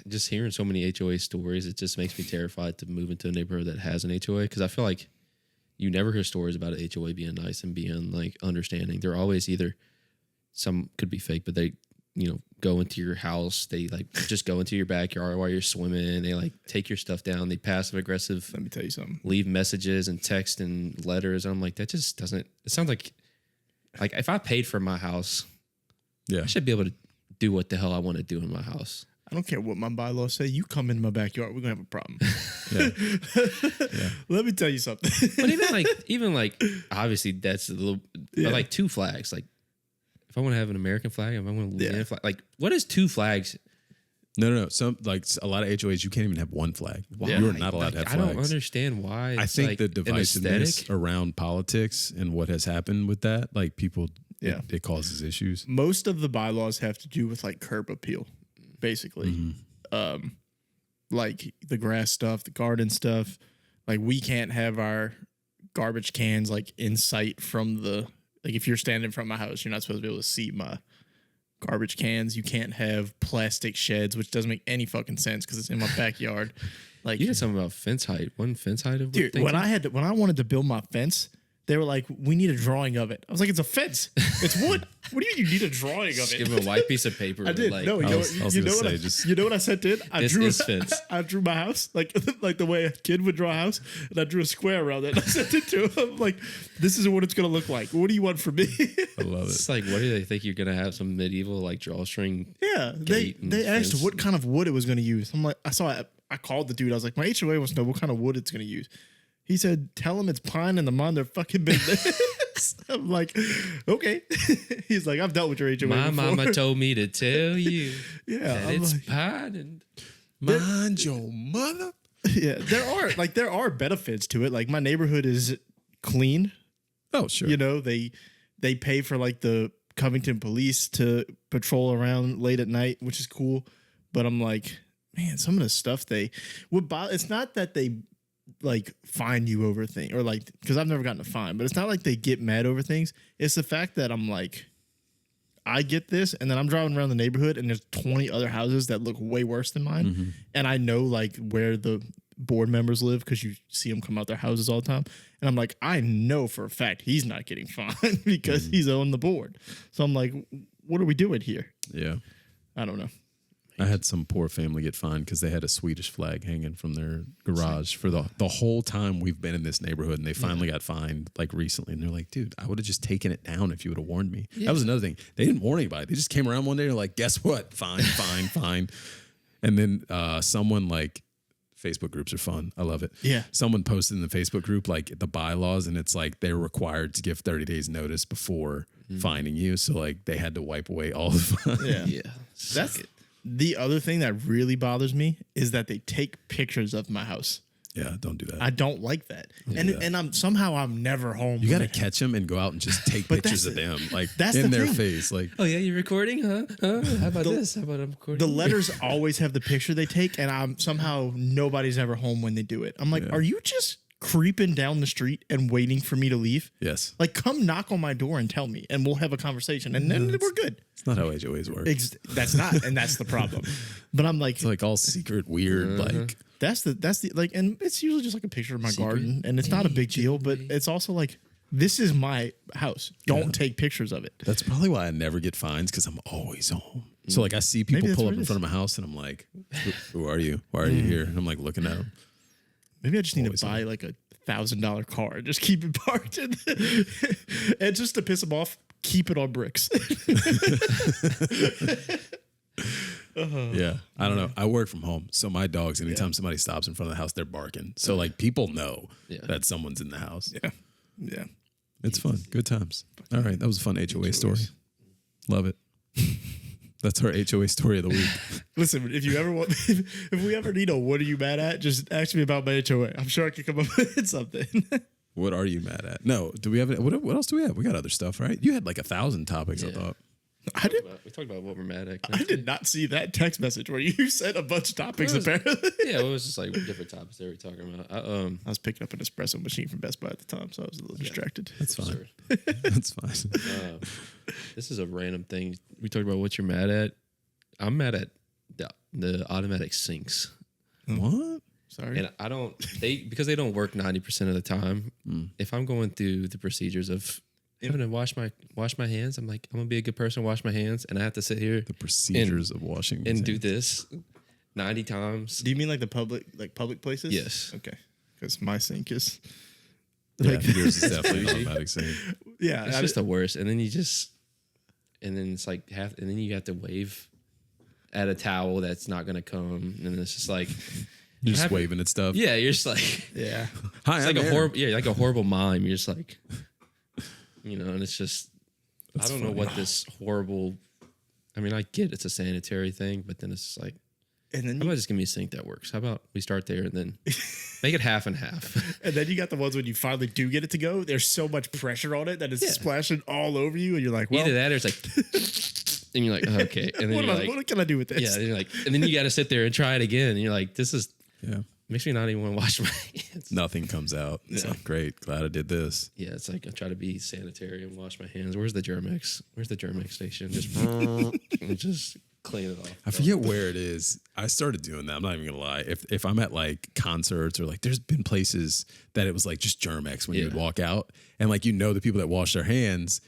just hearing so many HOA stories, it just makes me terrified to move into a neighborhood that has an HOA because I feel like you never hear stories about an HOA being nice and being like understanding. They're always either some could be fake, but they, go into your house. They like just go into your backyard while you're swimming. They like take your stuff down. They passive aggressive. Let me tell you something. Leave messages and text and letters. And I'm like, that just doesn't. It sounds like if I paid for my house, Yeah. I should be able to do what the hell I want to do in my house. I don't care what my bylaws say. You come in my backyard, we're gonna have a problem. Yeah. Let me tell you something. But even like obviously that's a little but like 2 flags. Like if I want to have an American flag, if I want a Louisiana flag, like what is 2 flags? No. Some like a lot of HOAs, you can't even have one flag. Why? You are not allowed to have I flags. don't understand why. I It's think like the an divisiveness aesthetic. around politics and what has happened with that, like people, Yeah. it causes issues. Most of the bylaws have to do with like curb appeal, basically. Like the grass stuff, the garden stuff. Like we can't have our garbage cans like in sight from the like if you're standing in front of my house, you're not supposed to be able to see my garbage cans. You can't have plastic sheds, which doesn't make any fucking sense because it's in my backyard. Like You had something about fence height. One fence height of dude, when I wanted to build my fence, they were like, "We need a drawing of it." I was like, "It's a fence. It's wood. What do you mean you need a drawing of Just it?" give him a white piece of paper. I did. Like, No, I was gonna say, you know what I sent in? I This drew is fence. I drew my house like the way a kid would draw a house, and I drew a square around it. And I sent it to him. I'm like, "This is what it's gonna look like. What do you want from me?" I love it. It's like, what do they think you're gonna have? Some medieval like drawstring? Yeah, they Gate and asked fence. what kind of wood it was gonna use. I'm like, I called the dude. I was like, my HOA wants to know what kind of wood it's gonna use. He said, "Tell him it's pine in the motherfucking business." I'm like, okay. He's like, "I've dealt with your HOA My before." mama told me to tell you Yeah, that I'm it's like, pine and Mind your mother. yeah. There are benefits to it. Like my neighborhood is clean. Oh, sure. You know, they pay for like the Covington police to patrol around late at night, which is cool. But I'm like, man, some of the stuff it's not that they like fine you over things or like, because I've never gotten a fine, but it's not like they get mad over things. It's the fact that I'm like, I get this, and then I'm driving around the neighborhood and there's 20 other houses that look way worse than mine. And I know like where the board members live because you see them come out their houses all the time. And I'm like, I know for a fact he's not getting fined because he's on the board. So I'm like, what are we doing here? Yeah. I don't know. I had some poor family get fined because they had a Swedish flag hanging from their garage for the whole time we've been in this neighborhood, and they finally got fined like recently. And they're like, "Dude, I would have just taken it down if you would have warned me." That was another thing. They didn't warn anybody. They just came around one day and they're like, "Guess what? Fine, fine, fine." And then someone like Facebook groups are fun. I love it. Yeah. Someone posted in the Facebook group like the bylaws, and it's like they're required to give 30 days notice before fining you. So like they had to wipe away all the fines. Yeah. That's the other thing that really bothers me is that they take pictures of my house. Yeah, don't do that. I don't like that. And I'm never home. You got to catch them and go out and just take pictures of them, like in their face. Like, oh yeah, you're recording, huh? How about this? How about I'm recording? The letters always have the picture they take, and I'm somehow nobody's ever home when they do it. I'm like, are you just creeping down the street and waiting for me to leave? yes. Like, come knock on my door and tell me, and we'll have a conversation, and then we're good. It's not how HOAs work. That's not, and that's the problem. But I'm like, It's like all secret, weird, like. that's the like, and it's usually just like a picture of my garden, and it's not a big deal, but it's also like, this is my house. Don't take pictures of it. That's probably why I never get fines, because I'm always home. So like I see people pull up in front of my house, and I'm like, "Who are you? Why are you here?" And I'm like looking at them. Maybe I just need to buy like a $1,000 car and just keep it parked, and just to piss them off, keep it on bricks. Yeah, I don't know. I work from home, so my dogs, anytime somebody stops in front of the house, they're barking. So like people know that someone's in the house. Yeah. It's fun. Good times. All right, that was a fun HOA story. Love it. That's our HOA story of the week. Listen, if you ever want, if we ever need a what are you mad at, just ask me about my HOA. I'm sure I could come up with something. What are you mad at? No, do we have what else do we have? We got other stuff, right? You had like 1,000 topics, I thought. We talked about what we're mad at. I did not see that text message where you said a bunch of topics. Apparently, yeah, it was just like different topics they were talking about. I was picking up an espresso machine from Best Buy at the time, so I was a little distracted. That's fine. That's fine. This is a random thing. We talked about what you're mad at. I'm mad at the automatic sinks. What? Sorry. And I don't, because they don't work 90% of the time. If I'm going through the procedures of having to wash my hands, I'm like, I'm going to be a good person, wash my hands. And I have to sit here. The procedures of washing and do this 90 times. Do you mean like the public places? Yes. Okay. Because my sink is. Like, yours is definitely an automatic sink. Yeah. It's just the worst. And then it's like and then you have to wave at a towel that's not going to come. And it's just like. You're just waving at stuff. Yeah, you're just like, yeah. Hi, it's I'm like Aaron. like a horrible mime. You're just like, and it's just, I don't know what this horrible. I mean, I get it's a sanitary thing, but then it's just like, and then how about just give me a sink that works? How about we start there and then make it half and half? And then you got the ones when you finally do get it to go. There's so much pressure on it that it's splashing all over you, and you're like, well, either that or it's like, and you're like, okay, and then what can I do with this? Yeah, and you're like, and then you got to sit there and try it again, and you're like, this is. Yeah. Makes me not even want to wash my hands. Nothing comes out. It's like, great. Glad I did this. Yeah, it's like I try to be sanitary and wash my hands. Where's the Germex? Where's the Germex station? Just and just clean it off. I forget where it is. I started doing that. I'm not even gonna lie. If I'm at like concerts or like, there's been places that it was like just Germex when you would walk out, and like the people that wash their hands.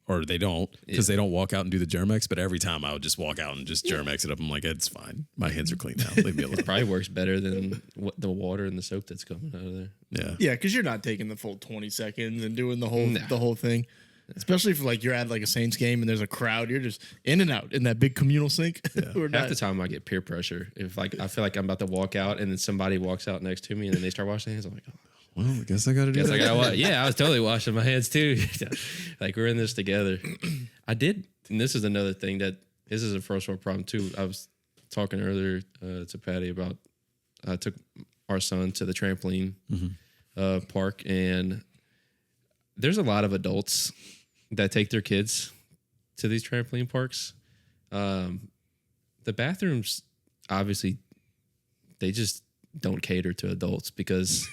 Or they don't, because they don't walk out and do the Germex. But every time I would just walk out and just Germex it up. I'm like, it's fine. My hands are clean now. Leave me alone. It probably works better than the water and the soap that's coming out of there. Yeah. Yeah, because you're not taking the full 20 seconds and doing the whole thing. Especially if like you're at like a Saints game and there's a crowd, you're just in and out in that big communal sink. Half the time I get peer pressure. If like I feel like I'm about to walk out and then somebody walks out next to me and then they start washing their hands, I'm like, oh. Well, I guess I got to do that. Yeah, I was totally washing my hands too. Like we're in this together. I did, and this is another thing this is a first world problem too. I was talking earlier to Patty about I took our son to the trampoline park, and there's a lot of adults that take their kids to these trampoline parks. The bathrooms, obviously, they just don't cater to adults because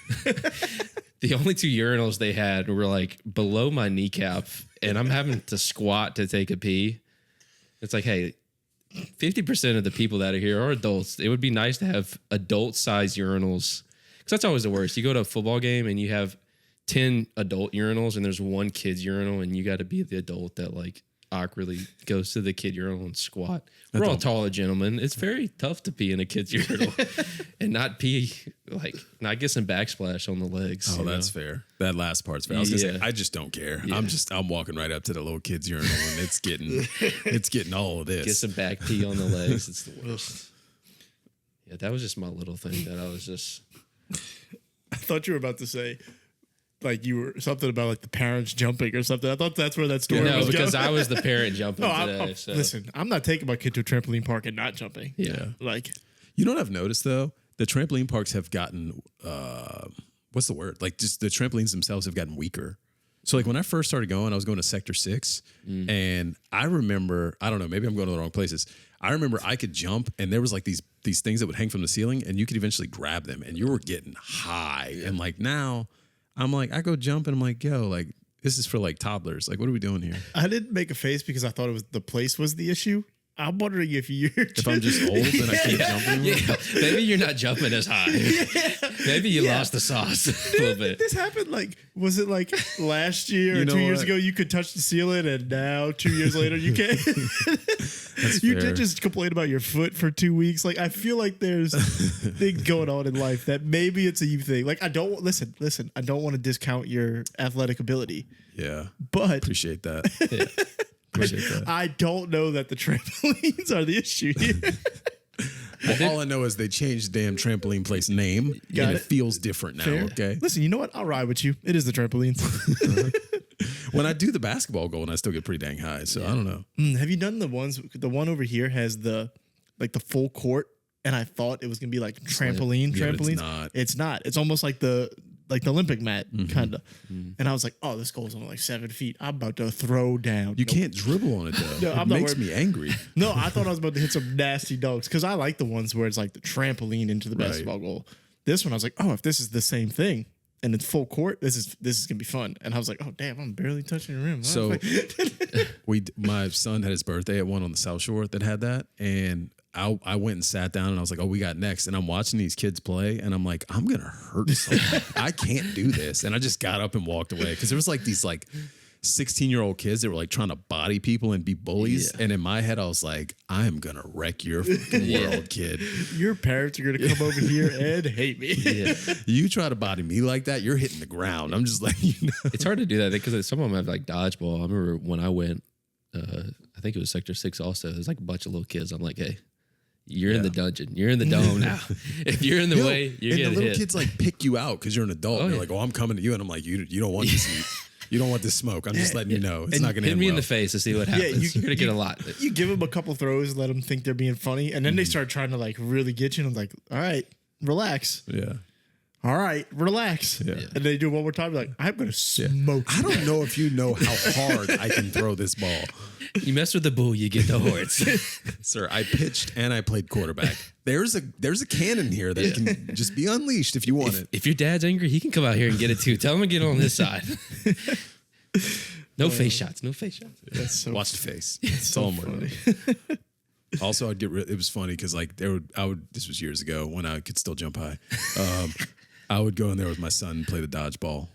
the only two urinals they had were like below my kneecap, and I'm having to squat to take a pee. It's like, hey, 50% of the people that are here are adults. It would be nice to have adult-sized urinals, because that's always the worst. You go to a football game and you have 10 adult urinals and there's one kid's urinal, and you got to be the adult that like awkwardly goes to the kid urinal and squat. We're all taller gentlemen. It's very tough to pee in a kid's urinal and not get some backsplash on the legs. Oh, that's fair. That last part's fair. I was gonna say, I just don't care. Yeah. I'm walking right up to the little kid's urinal, and it's getting all of this. Get some back pee on the legs. It's the worst. Yeah, that was just my little thing that I was just. I thought you were about to say, like you were something about like the parents jumping or something. I thought that's where that story was No, because going. I was the parent jumping today. Listen, I'm not taking my kid to a trampoline park and not jumping. Yeah. Like, You know what I've noticed though? the trampoline parks have gotten what's the word? Like just the trampolines themselves have gotten weaker. So like when I first started going, I was going to Sector 6 and I remember, I don't know, maybe I'm going to the wrong places. I remember I could jump and there was like these things that would hang from the ceiling and you could eventually grab them and you were getting high. And like now I'm like, I go jump and I'm like, yo, like this is for like toddlers. Like, what are we doing here? I didn't make a face because I thought it was the place was the issue. I'm wondering if I'm just old and I can't jump anymore. Yeah, maybe you're not jumping as high. Maybe you lost the sauce a little bit. This happened like, was it like last year or 2 years ago? You could touch the ceiling, and now 2 years later you can't. You did just complain about your foot for 2 weeks. Like I feel like there's things going on in life that maybe it's a you thing. Like I don't listen. I don't want to discount your athletic ability. Yeah, but appreciate that. Yeah. Appreciate that. I don't know that the trampolines are the issue here. Well, all I know is they changed the damn trampoline place name, and it feels different now. Fair. Okay. Listen, you know what? I'll ride with you. It is the trampolines. When I do the basketball goal, and I still get pretty dang high. So I don't know. Have you done the ones? The one over here has the full court, and I thought it was gonna be like trampolines. Yeah, but it's not. It's not. It's almost like the Olympic mat kind of. And I was like, oh, this goal's only like 7 feet. I'm about to throw down. You can't dribble on it though. No, it makes me angry. No, I thought I was about to hit some nasty dunks because I like the ones where it's like the trampoline into the basketball goal. This one, I was like, oh, if this is the same thing and it's full court, this is gonna be fun. And I was like, oh damn, I'm barely touching the rim. So my son had his birthday at one on the South Shore that had that, and I went and sat down and I was like, oh, we got next. And I'm watching these kids play and I'm like, I'm going to hurt someone. I can't do this. And I just got up and walked away because there was like these like 16-year-old kids that were like trying to body people and be bullies. Yeah. And in my head, I was like, I am going to wreck your fucking world, kid. Your parents are going to come over here and hate me. Yeah. You try to body me like that, you're hitting the ground. I'm just like, you know. It's hard to do that because some of them have like dodgeball. I remember when I went, I think it was Sector 6 also. There's like a bunch of little kids. I'm like, hey, you're in the dungeon. You're in the dome now. If you're in the way, you're getting hit. And the little kids like pick you out because you're an adult. They're like, oh, I'm coming to you. And I'm like, you don't want this heat. You don't want this smoke. I'm just letting you know. It's not going to hit end me well. in the face to see what happens. You're going to get a lot. You give them a couple throws and let them think they're being funny. And then they start trying to like really get you. And I'm like, all right, relax. Yeah. All right, relax. Yeah. And they do one more time. Like, I'm going to smoke you. I don't know if you know how hard I can throw this ball. You mess with the bull, you get the horns. Sir, I pitched and I played quarterback. There's a cannon here that can just be unleashed if you want it. If your dad's angry, he can come out here and get it too. Tell him to get on this side. No face shots. No face shots. That's so Watch the face. That's all I'm worried about. Also, I'd it was funny because like this was years ago when I could still jump high. I would go in there with my son and play the dodgeball.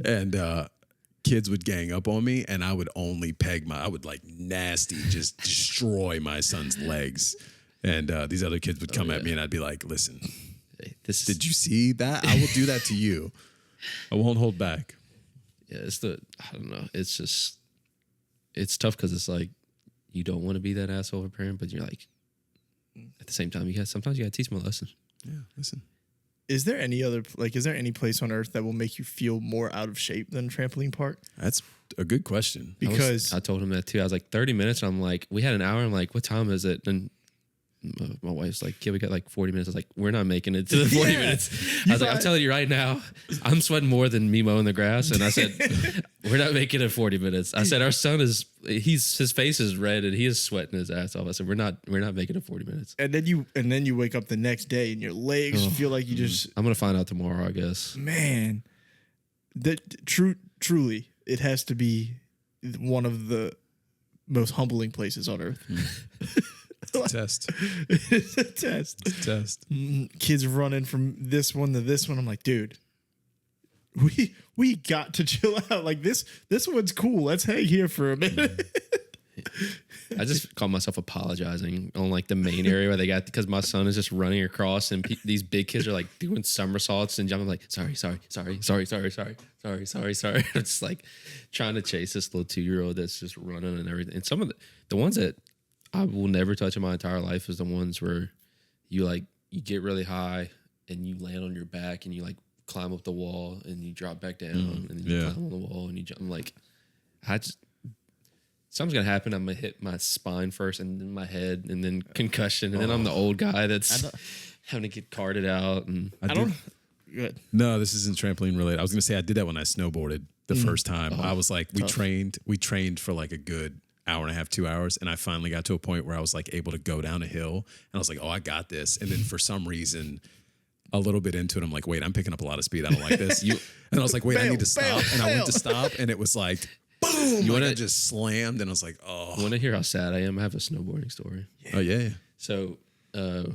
And kids would gang up on me and I would only I would like nasty just destroy my son's legs. And these other kids would come at me and I'd be like, listen, did you see that? I will do that to you. I won't hold back. Yeah, I don't know. It's just, it's tough because it's like, you don't want to be that asshole of a parent, but you're like, at the same time, sometimes you got to teach them a lesson. Yeah, listen. Is there any place on earth that will make you feel more out of shape than a trampoline park? That's a good question. Because I told him that too. I was like 30 minutes. And I'm like, we had an hour. I'm like, what time is it? And my wife's like, yeah, we got like 40 minutes. I was like, we're not making it to the 40 minutes. I was like, I'm telling you right now, I'm sweating more than me mowing the grass. And I said, we're not making it 40 minutes. I said, our son his face is red and he is sweating his ass off. I said, we're not making it 40 minutes. And then you wake up the next day and your legs feel like you just. I'm gonna find out tomorrow, I guess. Man, truly, it has to be one of the most humbling places on earth. It's a test. It's a test. It's a test. Kids running from this one to this one. I'm like, dude, we got to chill out. Like this one's cool. Let's hang here for a minute. I just call myself apologizing on like the main area where they got, because my son is just running across and these big kids are like doing somersaults and jumping. I'm like, sorry. I'm just like trying to chase this little 2-year-old that's just running and everything. And some of the ones that I will never touch in my entire life is the ones where you get really high and you land on your back and you like climb up the wall and you drop back down and then you climb on the wall and you jump. I'm like, something's gonna happen. I'm gonna hit my spine first and then my head and then concussion and then I'm the old guy that's having to get carted out. And I don't. Good. No, this isn't trampoline related. I was gonna say I did that when I snowboarded the first time. I was like, we trained for like a good hour and a half, 2 hours, and I finally got to a point where I was like able to go down a hill, and I was like, oh, I got this. And then for some reason, a little bit into it, I'm like, wait, I'm picking up a lot of speed. I don't like this. And I was like, wait, I need to stop. And I went to stop, and it was like, boom! You I just slammed, and I was like, oh. You want to hear how sad I am? I have a snowboarding story. Yeah. Oh yeah. So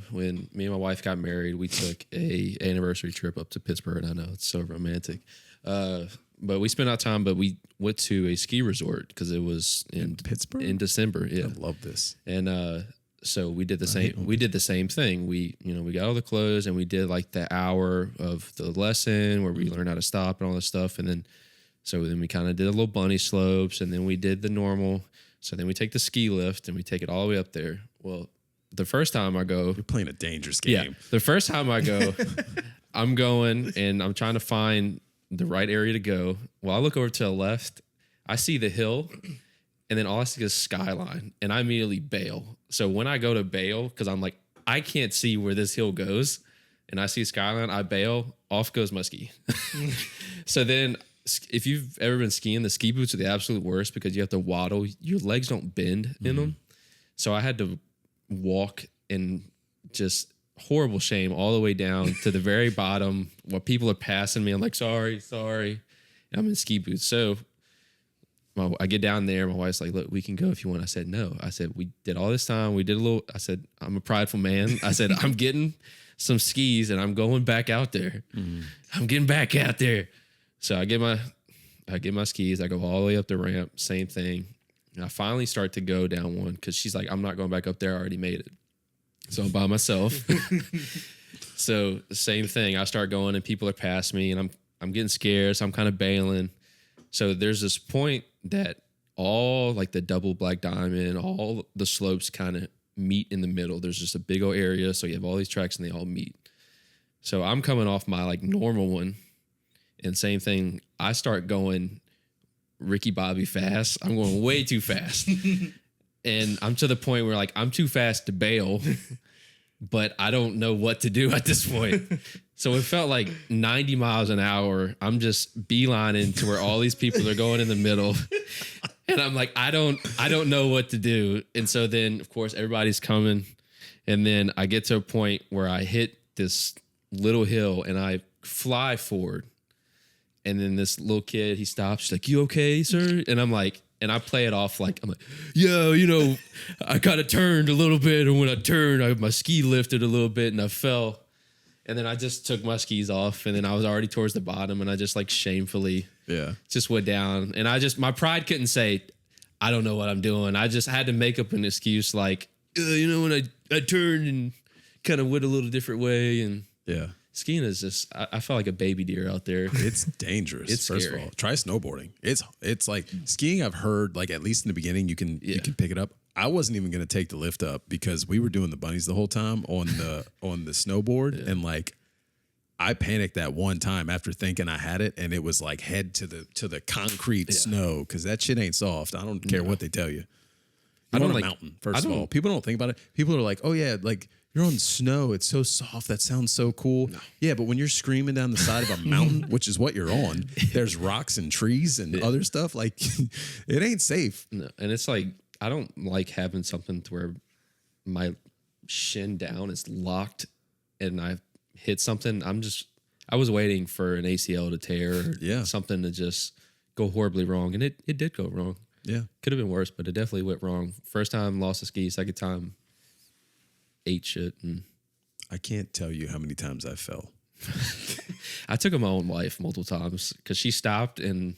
when me and my wife got married, we took a anniversary trip up to Pittsburgh. I know it's so romantic, but we spent our time. But we went to a ski resort because it was in Pittsburgh in December. Yeah, I love this. And so we did the same. We did the same thing. We got all the clothes and we did like the hour of the lesson where we learned how to stop and all this stuff. And then we kind of did a little bunny slopes, and then we did the normal. So then we take the ski lift and we take it all the way up there. Well, the first time I go, you're playing a dangerous game. Yeah, the first time I go, I'm going and I'm trying to find the right area to go. Well, I look over to the left, I see the hill, and then all I see is skyline, and I immediately bail. So when I go to bail, because I'm like, I can't see where this hill goes, and I see skyline, I bail, off goes my ski. So then if you've ever been skiing, the ski boots are the absolute worst because you have to waddle. Your legs don't bend in them. So I had to walk in just horrible shame all the way down to the very bottom while people are passing me. I'm like, sorry. And I'm in ski boots. So I get down there. My wife's like, look, we can go if you want. I said, no. I said, we did all this time. We did a little. I said, I'm a prideful man. I said, I'm getting some skis and I'm going back out there. I'm getting back out there. So I get my skis. I go all the way up the ramp. Same thing. And I finally start to go down one because she's like, I'm not going back up there. I already made it. So I'm by myself. So the same thing. I start going and people are past me and I'm getting scared. So I'm kind of bailing. So there's this point that all like the double black diamond, all the slopes kind of meet in the middle. There's just a big old area. So you have all these tracks and they all meet. So I'm coming off my like normal one. And same thing. I start going Ricky Bobby fast. I'm going way too fast. And I'm to the point where like I'm too fast to bail, but I don't know what to do at this point. So it felt like 90 miles an hour. I'm just beelining to where all these people are going in the middle. And I'm like, I don't know what to do. And so then of course everybody's coming. And then I get to a point where I hit this little hill and I fly forward. And then this little kid, he stops. She's like, you okay, sir? And I'm like, and I play it off like, I'm like, yeah, I kind of turned a little bit. And when I turned, my ski lifted a little bit and I fell. And then I just took my skis off. And then I was already towards the bottom. And I just like shamefully just went down. And my pride couldn't say, I don't know what I'm doing. I just had to make up an excuse like, when I turned and kind of went a little different way. And yeah. Skiing is just, I felt like a baby deer out there. It's dangerous. It's first scary. of all. Try snowboarding. It's like skiing. I've heard like at least in the beginning you can pick it up. I wasn't even going to take the lift up because we were doing the bunnies the whole time on the snowboard and like I panicked that one time after thinking I had it and it was like head to the concrete snow because that shit ain't soft. I don't care what they tell you. You're on a mountain. First of all, people don't think about it. People are like, oh yeah, like. You're on snow. It's so soft. That sounds so cool. No. Yeah, but when you're screaming down the side of a mountain, which is what you're on, there's rocks and trees and other stuff. Like, it ain't safe. No, and it's like, I don't like having something to where my shin down is locked and I hit something. I was waiting for an ACL to tear or something to just go horribly wrong. And it did go wrong. Yeah. Could have been worse, but it definitely went wrong. First time, lost a ski. Second time, ate shit. And I can't tell you how many times I fell. I took my own wife multiple times because she stopped and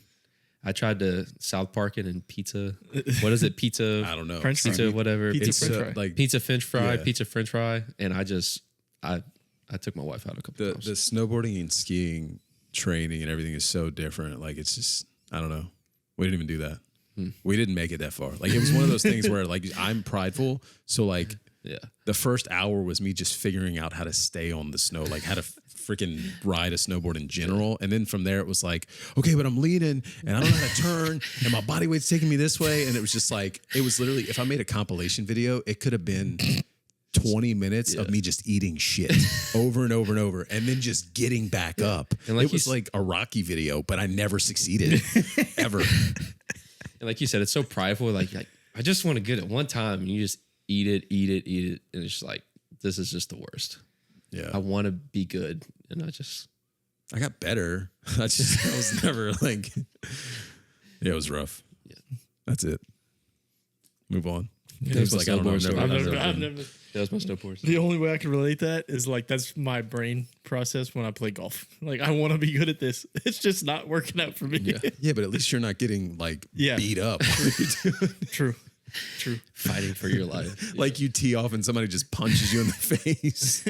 I tried to South Park it and pizza. What is it? Pizza. I don't know. French pizza, whatever. Pizza French fry. Like pizza French fry, pizza French fry. And I took my wife out a couple times. The snowboarding and skiing training and everything is so different. Like it's just, I don't know. We didn't even do that. We didn't make it that far. Like it was one of those things where like I'm prideful. So like, the first hour was me just figuring out how to stay on the snow, like how to freaking ride a snowboard in general. And then from there, it was like, okay, but I'm leaning and I don't know how to turn and my body weight's taking me this way. And it was just like, it was literally, if I made a compilation video, it could have been 20 minutes of me just eating shit over and over and over, and then just getting back up. And like it was like a Rocky video, but I never succeeded ever. And like you said, it's so prideful. Like I just want to get it one time, and you just eat it, and it's just like, this is just the worst. Yeah, I want to be good, and I got better. I was never like, yeah, it was rough. Yeah, that's it. Move on. Yeah, It was like, I don't know. I've never. that was my snowboard. The only way I can relate that is like that's my brain process when I play golf. Like I want to be good at this. It's just not working out for me. Yeah. Yeah, but at least you're not getting like beat up. True. Fighting for your life. Like you tee off and somebody just punches you in the face.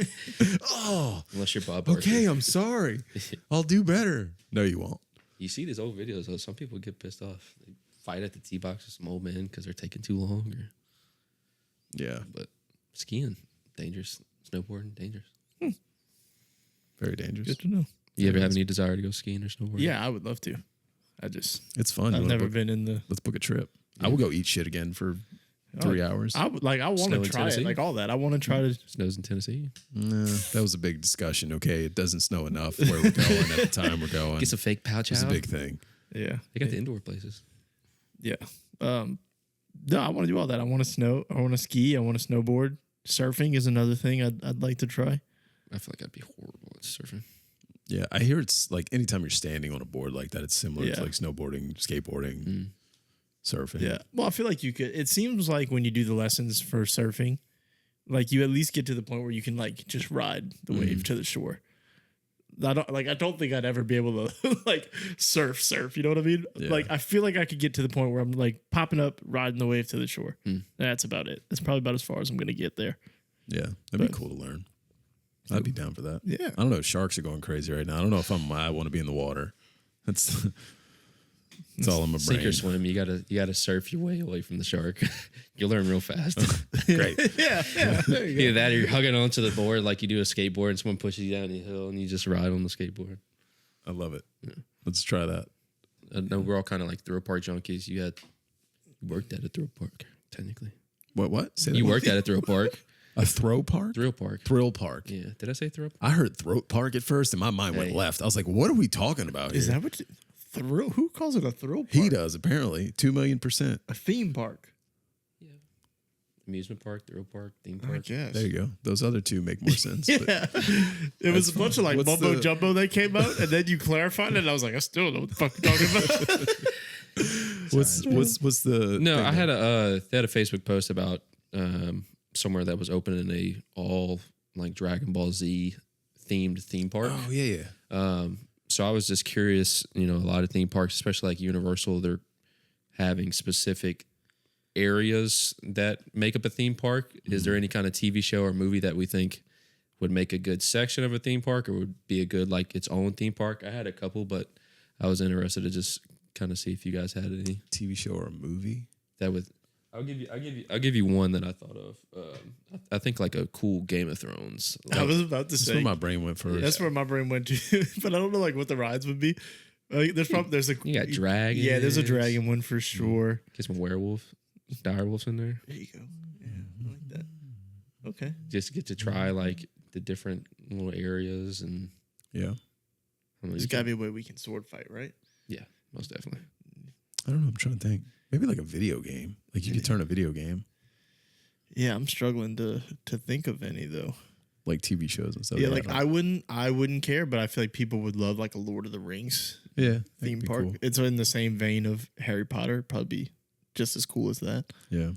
Oh, Unless you're Bob okay, Barkley. I'm sorry. I'll do better. No, you won't. You see these old videos, though. Some people get pissed off. They fight at the tee box with some old men because they're taking too long. Yeah, But skiing, dangerous. Snowboarding, dangerous. very dangerous. Good to know. You ever have any desire to go skiing or snowboarding? Yeah, I would love to. It's fun. I've never been in the. Let's book a trip. I will go eat shit again for 3 hours. I would like. I want Snow to in try it. Tennessee? Like all that. I want to try to. Snows in Tennessee. Nah, that was a big discussion. Okay, it doesn't snow enough where we're going at the time we're going. Get some fake pouch It's a out. big thing. Yeah. They got the indoor places. Yeah. No, I want to do all that. I want to snow. I want to ski. I want to snowboard. Surfing is another thing I'd like to try. I feel like I'd be horrible at surfing. Yeah, I hear it's like anytime you're standing on a board like that, it's similar Yeah. to like snowboarding, skateboarding, surfing. Yeah. Well, I feel like you could. It seems like when you do the lessons for surfing, like you at least get to the point where you can like just ride the wave to the shore. I don't think I'd ever be able to like surf. You know what I mean? Yeah. Like I feel like I could get to the point where I'm like popping up, riding the wave to the shore. That's about it. That's probably about as far as I'm gonna get there. Yeah, that'd be cool to learn. I'd be down for that. Yeah. I don't know. Sharks are going crazy right now. I don't know if I want to be in the water. That's all in my Sink brain. or swim, you gotta surf your way away from the shark. You'll learn real fast. Great. Yeah. There you go. Either that or you're hugging onto the board like you do a skateboard and someone pushes you down the hill and you just ride on the skateboard. I love it. Let's try that. No, we're all kind of like thrill park junkies. You worked at a thrill park, technically. What? Say that You one. worked at a thrill park. A throw park? Thrill park. Thrill park. Yeah. Did I say thrill park? I heard throat park at first, and my mind went Hey. left. I was like, "What are we talking about Is here?" that what thrill? Who calls it a thrill park? He does apparently 2,000,000%. A theme park. Yeah. Amusement park, thrill park, theme I park. guess. There you go. Those other two make more sense. but- Yeah, it was a bunch of like What's mumbo the- jumbo that came out, and then you clarified it. And I was like, I still don't know what the fuck you're talking about. What's the No, thing I that- had they had a Facebook post about somewhere that was opening a all like Dragon Ball Z themed theme park. Oh yeah. So I was just curious, a lot of theme parks, especially like Universal, they're having specific areas that make up a theme park. Is there any kind of TV show or movie that we think would make a good section of a theme park or would be a good like its own theme park? I had a couple, but I was interested to just kind of see if you guys had any TV show or a movie? that would. I'll give you one that I thought of. I think like a cool Game of Thrones. I was about to That's say where my brain went first. that's where my brain went to, but I don't know like what the rides would be. There's a You got dragons. Yeah, there's a dragon one for sure. Get some direwolves in there. There you go. Yeah, I like that. Okay. Just get to try like the different little areas and Yeah. I don't know, There's got to be a way we can sword fight, right? yeah, most definitely. I don't know. I'm trying to think. Maybe like a video game. Like you could turn a video game, Yeah, I'm struggling to think of any though. like TV shows and stuff. Yeah, like I wouldn't care, but I feel like people would love like a Lord of the Rings yeah theme that'd be park. cool. It's in the same vein of Harry Potter. Probably be just as cool as that. Yeah.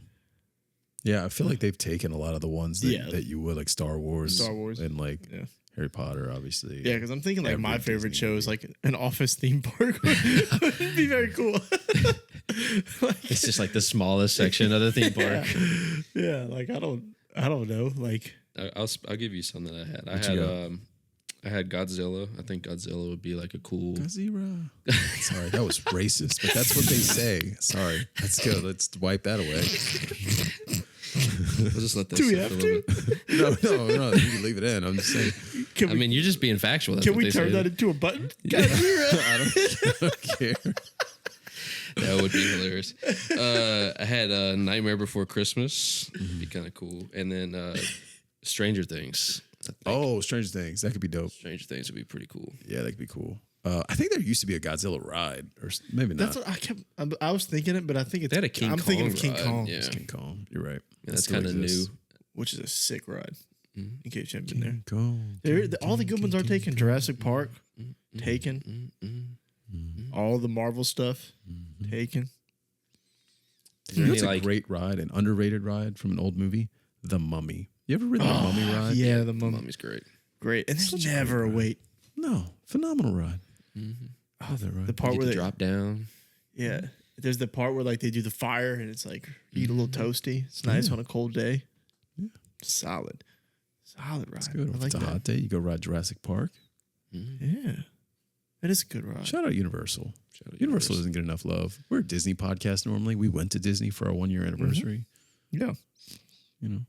Yeah, I feel like they've taken a lot of the ones that, Yeah. that you would like Star Wars, and like Yeah. Harry Potter, obviously. Yeah, because I'm thinking like Every my favorite Disney show is like an office theme park. would be very cool. Like, It's just like the smallest section of the theme park. yeah, like I don't know. Like I'll give you some that I had. What you I had Godzilla. I think Godzilla would be like a cool. Godzilla. Sorry, that was racist, but that's what they say. Sorry. Let's go. Let's wipe that away. We'll just let that. Do we sit have for a little bit. No. You can leave it in. I'm just saying. can I we mean, you're just being factual. That's can what we they turn say. that into a button? I don't care. That would be hilarious. I had Nightmare Before Christmas. Be kind of cool. And then Stranger Things. I think. Oh, Stranger Things. That could be dope. Stranger Things would be pretty cool. Yeah, that could be cool. I think there used to be a Godzilla ride, or maybe not. That's what I kept. I was thinking it, but I think it's. They had a King I'm thinking Kong of King ride, Kong, yeah. It's King Kong. You're right. Yeah, that's Still kind of new. exists. which is a sick ride. Mm-hmm. In case you haven't been there. King Kong. All the good ones are taken. Jurassic Park, taken. All the Marvel stuff, taken. You know, it's a Like- great ride, an underrated ride from an old movie, The Mummy. You ever ridden the Mummy ride? Yeah, the Mummy. Mummy's great. Great. And there's Such a never great a wait. No, phenomenal ride. I love that ride. The part You where can they drop down. Yeah. There's the part where like they do the fire and it's like eat a little toasty. It's nice on a cold day. Yeah. Solid. Solid ride. It's good. I If like it's a that. hot day, you go ride Jurassic Park. Yeah. That is a good ride. Shout out Universal. Shout out Universal doesn't get enough love. We're a Disney podcast normally. We went to Disney for our 1 year anniversary. Yeah. You know,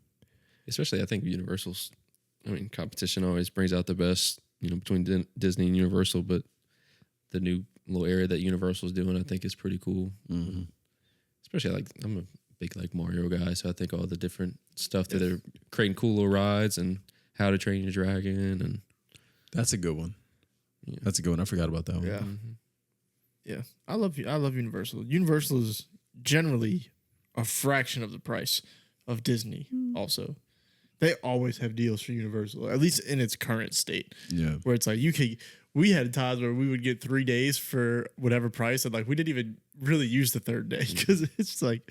Especially, I think Universal's. I mean, competition always brings out the best. Between Disney and Universal, but the new little area that Universal's doing, I think, is pretty cool. Mm-hmm. Especially, I'm a big Mario guy, so I think all the different stuff that they're creating cool little rides and How to Train Your Dragon and that's a good one. Yeah. That's a good one. I forgot about that one. Yeah. Yeah. I love Universal. Universal is generally a fraction of the price of Disney also. They always have deals for Universal, at least in its current state. Yeah. Where it's like we had times where we would get 3 days for whatever price, and we didn't even really use the third day because it's like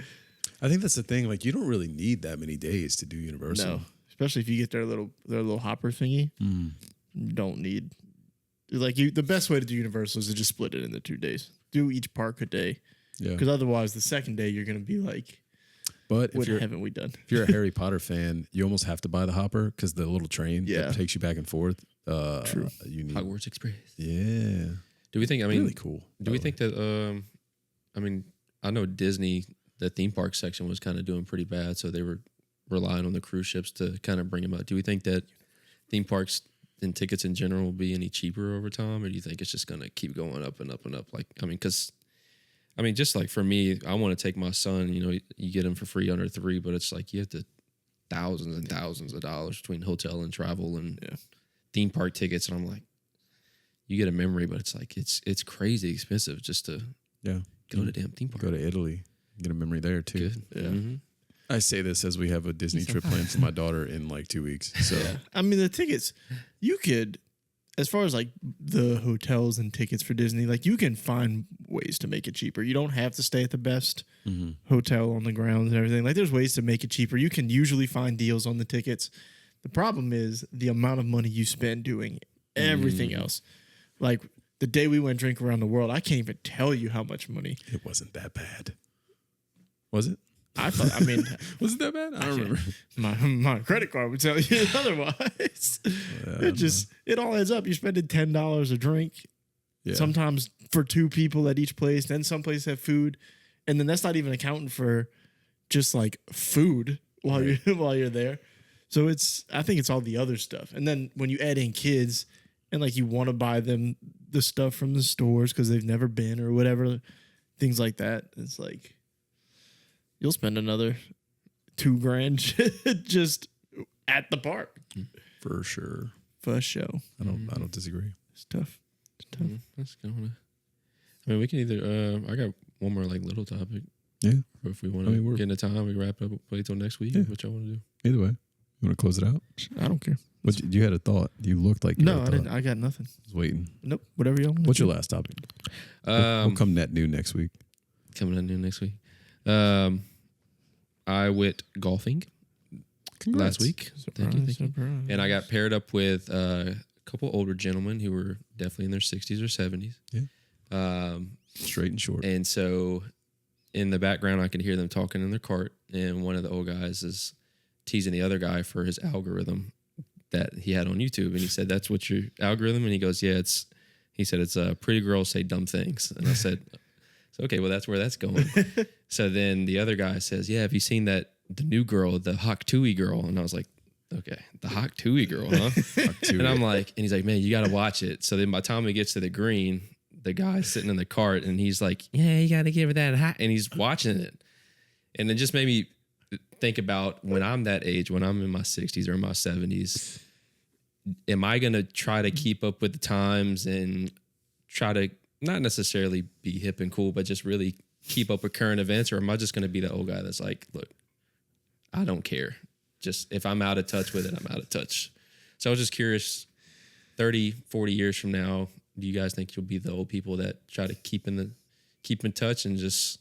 I think that's the thing. Like, you don't really need that many days to do Universal. no, especially if you get their little hopper thingy. Mm. You don't need the best way to do Universal is to just split it into 2 days. Do each park a day, Yeah. because otherwise the second day you're gonna be like, But what haven't we done? if you're a Harry Potter fan, you almost have to buy the hopper because the little train Yeah. that takes you back and forth. True. You need. Hogwarts Express. Yeah. Do we think? I mean, Really cool. do we think that? I know Disney, the theme park section was kind of doing pretty bad, so they were relying on the cruise ships to kind of bring them out. Do we think that theme parks and tickets in general will be any cheaper over time, or do you think it's just going to keep going up and up and up? Just like for me, I want to take my son. You get him for free under 3, but it's like you have to thousands and thousands of dollars between hotel and travel and theme park tickets, and I'm like, you get a memory, but it's like it's crazy expensive just to go to damn theme park. Go to Italy. Get a memory there too. Good. Yeah. Mm-hmm. I say this as we have a Disney trip planned for my daughter in 2 weeks. So I mean, the tickets you could, as far as the hotels and tickets for Disney, you can find ways to make it cheaper. You don't have to stay at the best hotel on the grounds and everything. There's ways to make it cheaper. You can usually find deals on the tickets. The problem is the amount of money you spend doing everything else. The day we went drink around the world, I can't even tell you how much money. it wasn't that bad. Was it? I thought. I mean, Was it that bad? I don't remember. my credit card would tell you otherwise. It all adds up. You're spending $10 a drink. Yeah. Sometimes for 2 people at each place. Then some places have food, and then that's not even accounting for just food while you're there. So I think it's all the other stuff. And then when you add in kids and you want to buy them the stuff from the stores because they've never been or whatever, things like that, it's you'll spend another $2,000 just at the park For sure. for a show. I don't disagree. It's tough. That's kind of. We can either. I got one more little topic. Yeah. Or if we want to we're- get into time, we can wrap up. Wait till next week. Yeah. What y'all want to do? Either way. You want to close it out? I don't care. But you had a thought. You looked like you had No, a I thought. didn't. I got nothing. I was waiting. Nope. Whatever y'all want. What's your last topic? We'll come net new next week. Coming on new next week. I went golfing Congrats. last week. Thank you. And I got paired up with a couple older gentlemen who were definitely in their 60s or 70s. Yeah. Straight and short. And so in the background, I could hear them talking in their cart. And one of the old guys is teasing the other guy for his algorithm that he had on YouTube. And he said, "That's what your algorithm?" And he goes, "Yeah, he said, it's pretty girls say dumb things." And I said, "Okay, well, that's where that's going." So then the other guy says, "Yeah, have you seen the new girl, the Hawk Tui girl?" And I was like, "Okay, the Hawk Tui girl, huh?" And I'm like, and he's like, "Man, you got to watch it." So then by the time he gets to the green, the guy's sitting in the cart and he's like, "Yeah, you got to give her that hot." And he's watching it. And it just made me think about when I'm that age, when I'm in my 60s or my 70s, am I going to try to keep up with the times and try to not necessarily be hip and cool, but just really keep up with current events? Or am I just going to be the old guy that's like, look, I don't care. Just if I'm out of touch with it, I'm out of touch. So I was just curious, 30, 40 years from now, do you guys think you'll be the old people that try to keep in touch and just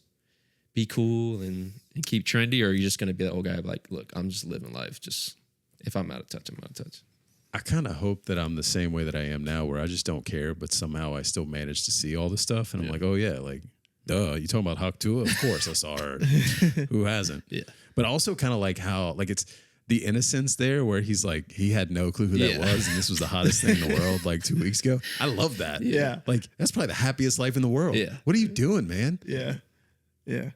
be cool and keep trendy? Or are you just going to be the old guy like, look, I'm just living life. Just if I'm out of touch, I'm out of touch. I kind of hope that I'm the same way that I am now, where I just don't care, but somehow I still manage to see all this stuff. And I'm like, oh, yeah, like, duh, you talking about Hawk Tua? Of course I saw her. Who hasn't? Yeah. But also kind of like how, like, it's the innocence there where he's like, he had no clue who that was. And this was the hottest thing in the world like 2 weeks ago. I love that. Yeah. Like, that's probably the happiest life in the world. Yeah. What are you doing, man? Yeah. Yeah.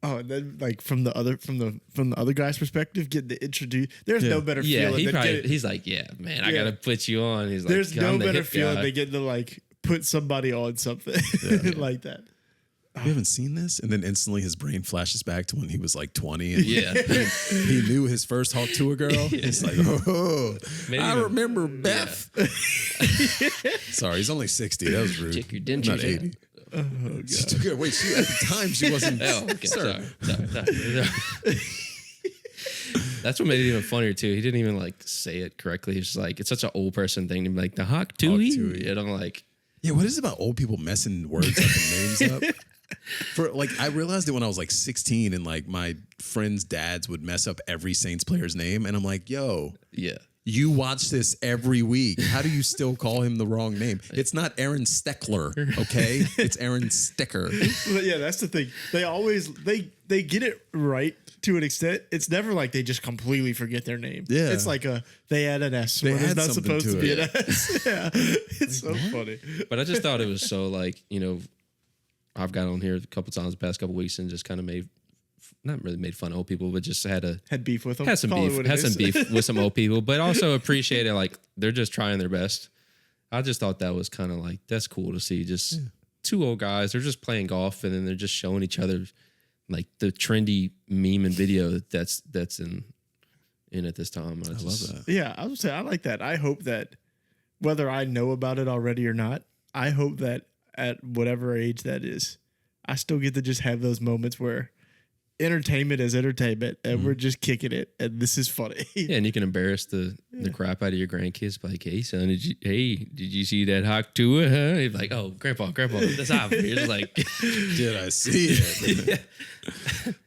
Oh, and then like from the other guy's perspective, getting to introduce. There's no better Yeah, feeling. he's like, yeah, man, I gotta put you on. He's like, There's no better feeling guy. than getting to like put somebody on something like that. You haven't seen this? And then instantly his brain flashes back to when he was like 20 and Yeah. he knew his first Hawk Tour girl. It's like, oh, Maybe I even- remember Beth. Sorry, he's only 60. That was rude. Check your Not dentures 80. out. Oh god. Wait, at the time she wasn't. Oh, okay, Sir. sorry. That's what made it even funnier too. He didn't even like say it correctly. He's just like, it's such an old person thing to be like the Hawk Tui. Tui. And I'm like, Yeah, what is it about old people messing words up and names up? For like, I realized it when I was like 16, and like my friends' dads would mess up every Saints player's name, and I'm like, yo, yeah. you watch this every week. How do you still call him the wrong name? It's not Aaron Steckler, okay? It's Aaron Sticker. But yeah, that's the thing. They always they get it right to an extent. It's never like they just completely forget their name. Yeah. It's like they add an S They where there's add not something supposed to to be it. an S. Yeah. It's so funny. But I just thought it was so like, I've got on here a couple times the past couple weeks and just kind of not really made fun of old people, but just Had beef with them. had some Call it beef, what it had some is. beef with some old people, but also appreciated like they're just trying their best. I just thought that was kind of like, that's cool to see. Just two old guys, they're just playing golf and then they're just showing each other like the trendy meme and video that's in at this time. I love that. Yeah, I would say I like that. I hope that whether I know about it already or not, I hope that at whatever age that is, I still get to just have those moments where entertainment is entertainment and we're just kicking it and this is funny. Yeah, and you can embarrass the crap out of your grandkids. Like, hey son, did you see that Hawk Tua? Huh? He's like, oh, grandpa, that's obvious. You're just like, Did I see it?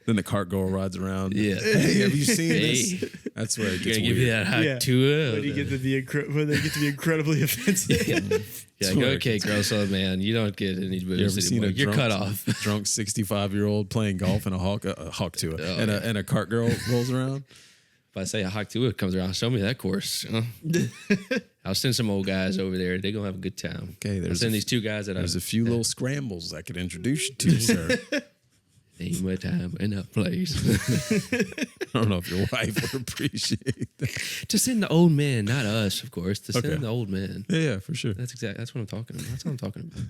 Then the cart girl rides around. Yeah. Hey, have you seen Hey. this? That's where it you gets gonna give me weird. that Hawk Yeah. Tua? When you get to when they get to be incredibly offensive. Yeah, That's where it okay, gets gross old man, you don't get any You ever booze seen anymore. a You're drunk, cut off. drunk 65-year-old playing golf and a hawk to it, and a cart girl rolls around? If I say a Hawk Tua comes around, show me that course. I'll send some old guys over there. They're gonna have a good time. Okay, I'll there's send a- these two guys that There's a few little scrambles I could introduce you to, sir. name a time and a place. I don't know if your wife would appreciate that. To send the old men, not us, of course. To send Okay. the old men. Yeah, for sure. That's what I'm talking about. That's what I'm talking about.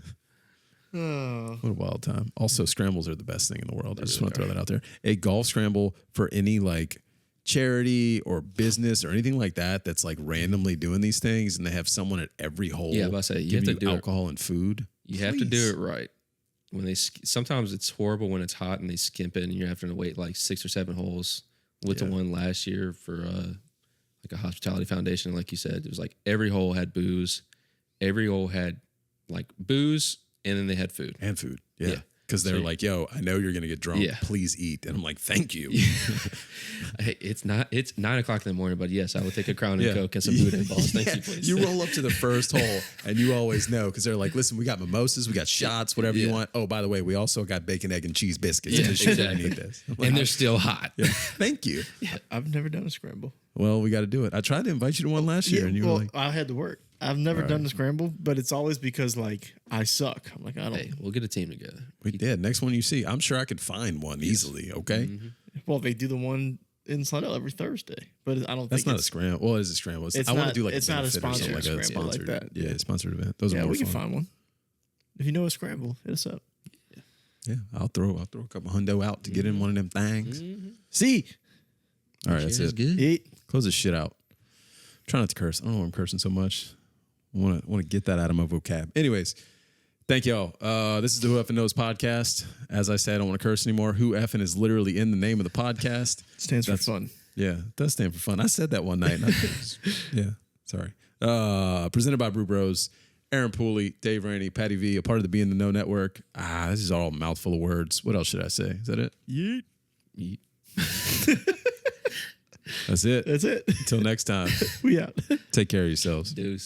Oh. What a wild time. Also, scrambles are the best thing in the world. I just want to throw that out there. A golf scramble for any like charity or business or anything like that that's like randomly doing these things, and they have someone at every hole. Yeah, I was about to say, you give have to do it. alcohol and food. You have to do it right. When they sometimes it's horrible when it's hot and they skimp it and you're having to wait like 6 or 7 holes. With the one last year for like a hospitality foundation, like you said, it was like every hole had booze, every hole had like booze, and then they had food. And food. Yeah. Yeah. Because they're like, yo, I know you're going to get drunk. Yeah. Please eat. And I'm like, thank you. Hey, it's 9 o'clock in the morning, but yes, I will take a Crown and Coke and some food and balls. Thank you, please. You roll up to the first hole and you always know because they're like, listen, we got mimosas, we got shots, whatever you want. Oh, by the way, we also got bacon, egg, and cheese biscuits. Yeah, Just exactly. exactly. Need this. I'm like, And they're still hot. yeah, thank you. I've never done a scramble. Well, we got to do it. I tried to invite you to one last year and you were like, I had to work. I've never done the scramble, but it's always because like I suck. I'm like, I don't. Hey, we'll get a team together. we did. Next one you see, I'm sure I could find one easily. Okay. Mm-hmm. Well, they do the one in Slidell every Thursday, but I don't That's think not a it's. scramble. Well, it is a scramble. It's I want to not- do like it's a not a benefit or something, sponsored like a scramble like sponsored, that. Yeah, a sponsored event. Those are Yeah, more we can fun. find one. If you know a scramble, hit us up. Yeah, I'll throw a couple hundo out to get in one of them things. See, All right, that's Cheers, it. good. Eat. Close this shit out. Try not to curse. I don't know why I'm cursing so much. I want to get that out of my vocab. Anyways, thank y'all. This is the Who Effing Knows podcast. As I said, I don't want to curse anymore. Who Effing is literally in the name of the podcast. Stands for fun. Yeah, it does stand for fun. I said that one night. Yeah, sorry. Presented by Brew Bros. Aaron Pooley, Dave Rainey, Patty V, a part of the Be in the Know Network. This is all a mouthful of words. What else should I say? Is that it? Yeet. Yeet. That's it. That's it. Until next time. We out. Take care of yourselves. Deuce.